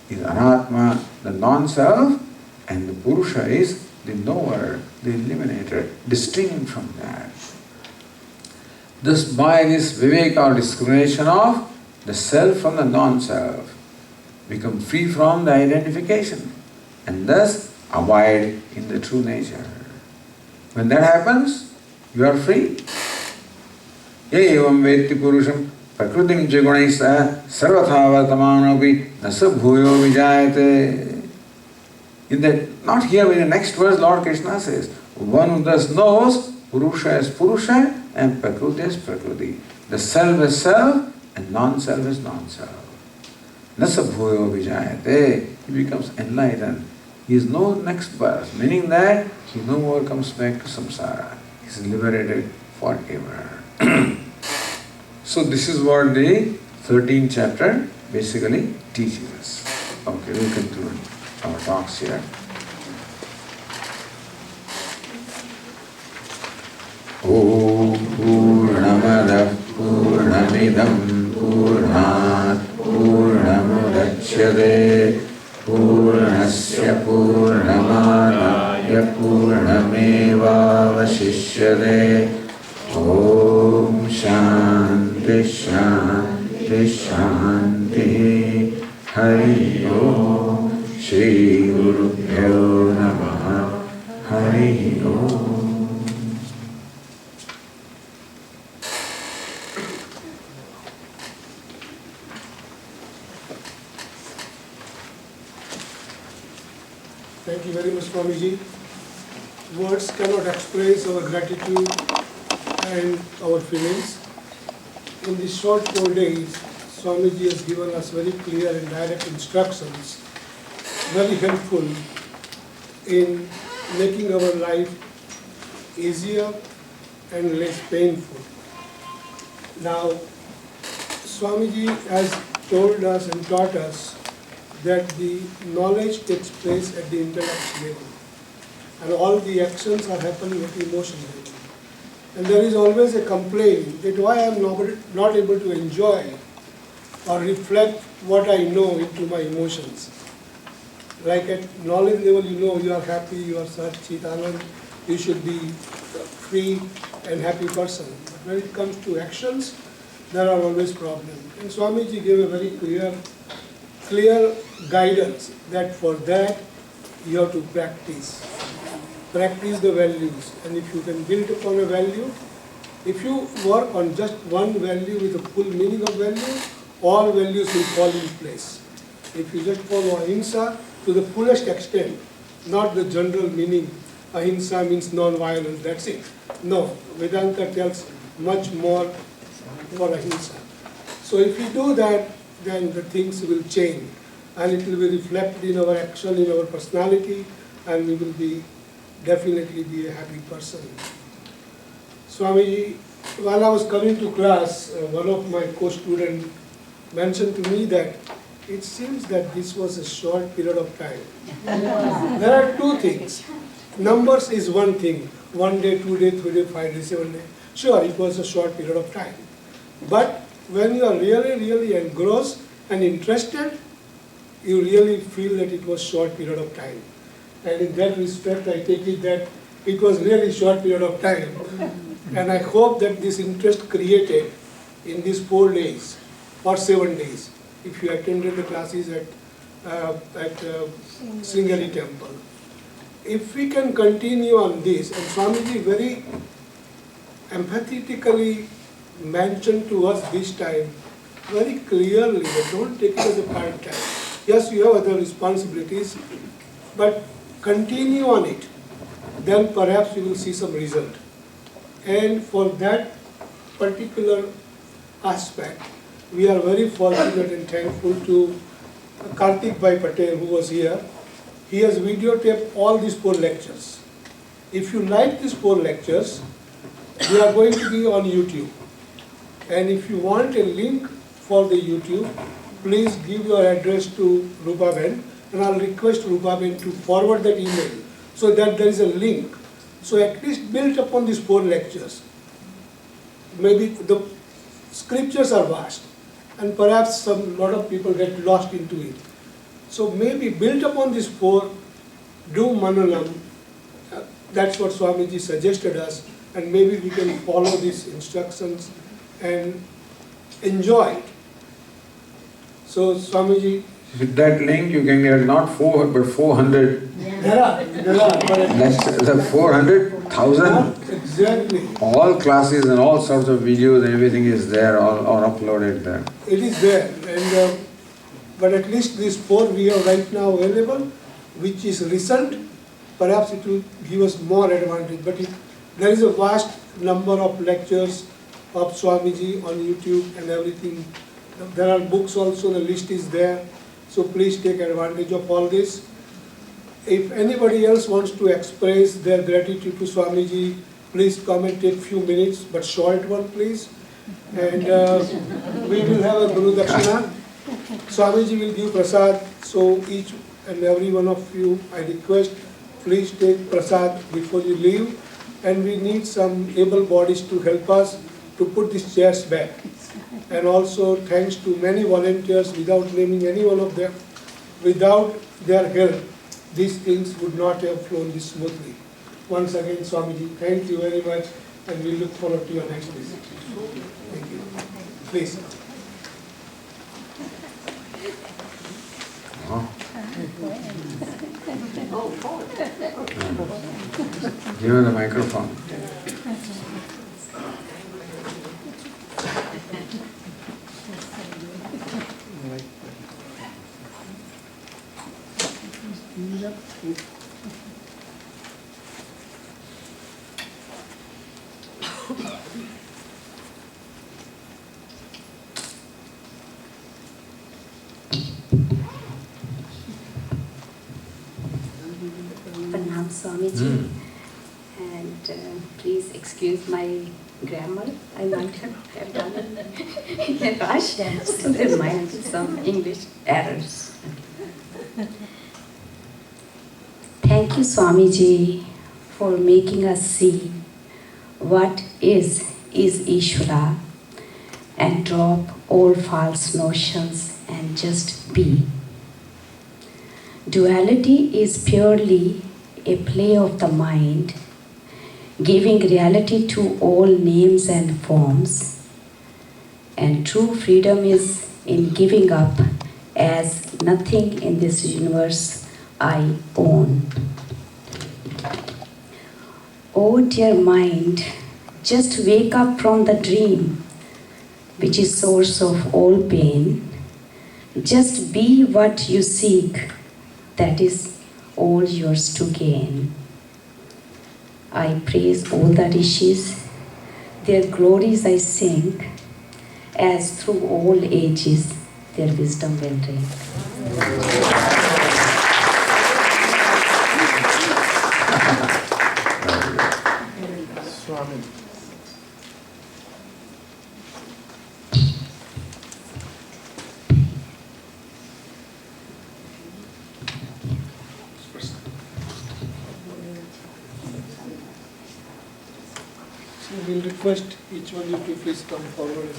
is anatma, the non-self, and the purusha is the knower, the eliminator, distinct from that. Thus by this viveka or discrimination of the self from the non-self, become free from the identification and thus abide in the true nature. When that happens, you are free. Evam vetti purusham prakritim jagunaisa sarvatha vartamanopi nasa bhuyo vijayate. In that, not here, but in the next verse, Lord Krishna says, one who thus knows Purusha is Purusha and Prakriti is Prakriti. The self is self and non-self is non-self. Nasa bhuyo vijayate. He becomes enlightened. He is no next birth, meaning that he no more comes back to samsara. He is liberated forever. So this is what the 13th chapter basically teaches us. Okay, we'll conclude our talks here. Om Purnamada Purnamidam Purnat Purnamudachyate Purnasya Purnamadaya Purnameva Vashishyate. Om Shanti Shanti Shanti. Hari Om. Shri Guru Bhyo Namaha. Hari Om. Thank you very much, Swamiji. Words cannot express our gratitude and our feelings. In these short 4 days, Swamiji has given us very clear and direct instructions, very helpful in making our life easier and less painful. Now, Swamiji has told us and taught us that the knowledge takes place at the intellect level and all the actions are happening at the emotion level. And there is always a complaint that why I am not able to enjoy or reflect what I know into my emotions. Like at knowledge level, you know you are happy, you are Sat Chit Anand, you should be free and happy person. But when it comes to actions, there are always problems. And Swamiji gave a very clear guidance that for that you have to practice. Practice the values, and if you can build upon a value, if you work on just one value with a full meaning of value, all values will fall in place. If you just follow ahimsa to the fullest extent, not the general meaning, ahimsa means non-violence, that's it. No, Vedanta tells much more for ahimsa. So if we do that, then the things will change, and it will be reflected in our action, in our personality, and we will definitely be a happy person. Swamiji, while I was coming to class, one of my co-students mentioned to me that it seems that this was a short period of time. There are two things. Numbers is one thing. 1 day, 2 days, 3 days, 5 days, 7 days. Sure, it was a short period of time. But when you are really engrossed and interested, you really feel that it was short period of time. And in that respect, I take it that it was really short period of time. And I hope that this interest created in these 4 days or 7 days, if you attended the classes at Sringeri temple. If we can continue on this, and Swamiji very empathetically mentioned to us this time, very clearly, that don't take it as a part-time. Yes, you have other responsibilities, but continue on it. Then perhaps you will see some result. And for that particular aspect, we are very fortunate and thankful to Kartik Bhai Patel, who was here. He has videotaped all these 4 lectures. If you like these 4 lectures, they are going to be on YouTube. And if you want a link for the YouTube, please give your address to Rupaben, and I'll request Rupaben to forward that email so that there is a link. So at least built upon these 4 lectures. Maybe the scriptures are vast, and perhaps lot of people get lost into it. So maybe built upon these 4, do Mananam. That's what Swamiji suggested us, and maybe we can follow these instructions and enjoy it. So Swamiji, with that link you can get not 4 but 400. There are. That's the 400,000. Exactly. All classes and all sorts of videos and everything is there, all uploaded there. It is there, and but at least these 4 we have right now available, which is recent. Perhaps it will give us more advantage. But there is a vast number of lectures of Swamiji on YouTube and everything. There are books also, the list is there. So please take advantage of all this. If anybody else wants to express their gratitude to Swamiji, please come and take few minutes, but short one please. And we will have a Guru Dakshina. Swamiji will give prasad, so each and every one of you, I request, please take prasad before you leave. And we need some able bodies to help us to put these chairs back. And also thanks to many volunteers, without naming any one of them, without their help, these things would not have flown this smoothly. Once again, Swamiji, thank you very much, and we look forward to your next visit. Thank you. Please. Give her the microphone. Pranam Swamiji, and please excuse my grammar. I might have done it in a rush, so there might be some English errors. Thank you, Swamiji, for making us see what is Ishvara and drop all false notions and just be. Duality is purely a play of the mind, giving reality to all names and forms, And true freedom is in giving up, as nothing in this universe I own. Oh dear mind, just wake up from the dream, which is source of all pain. Just be what you seek, that is all yours to gain. I praise all the rishis, their glories I sing, as through all ages their wisdom will reign. Swami. So we'll request each one of you to please come forward.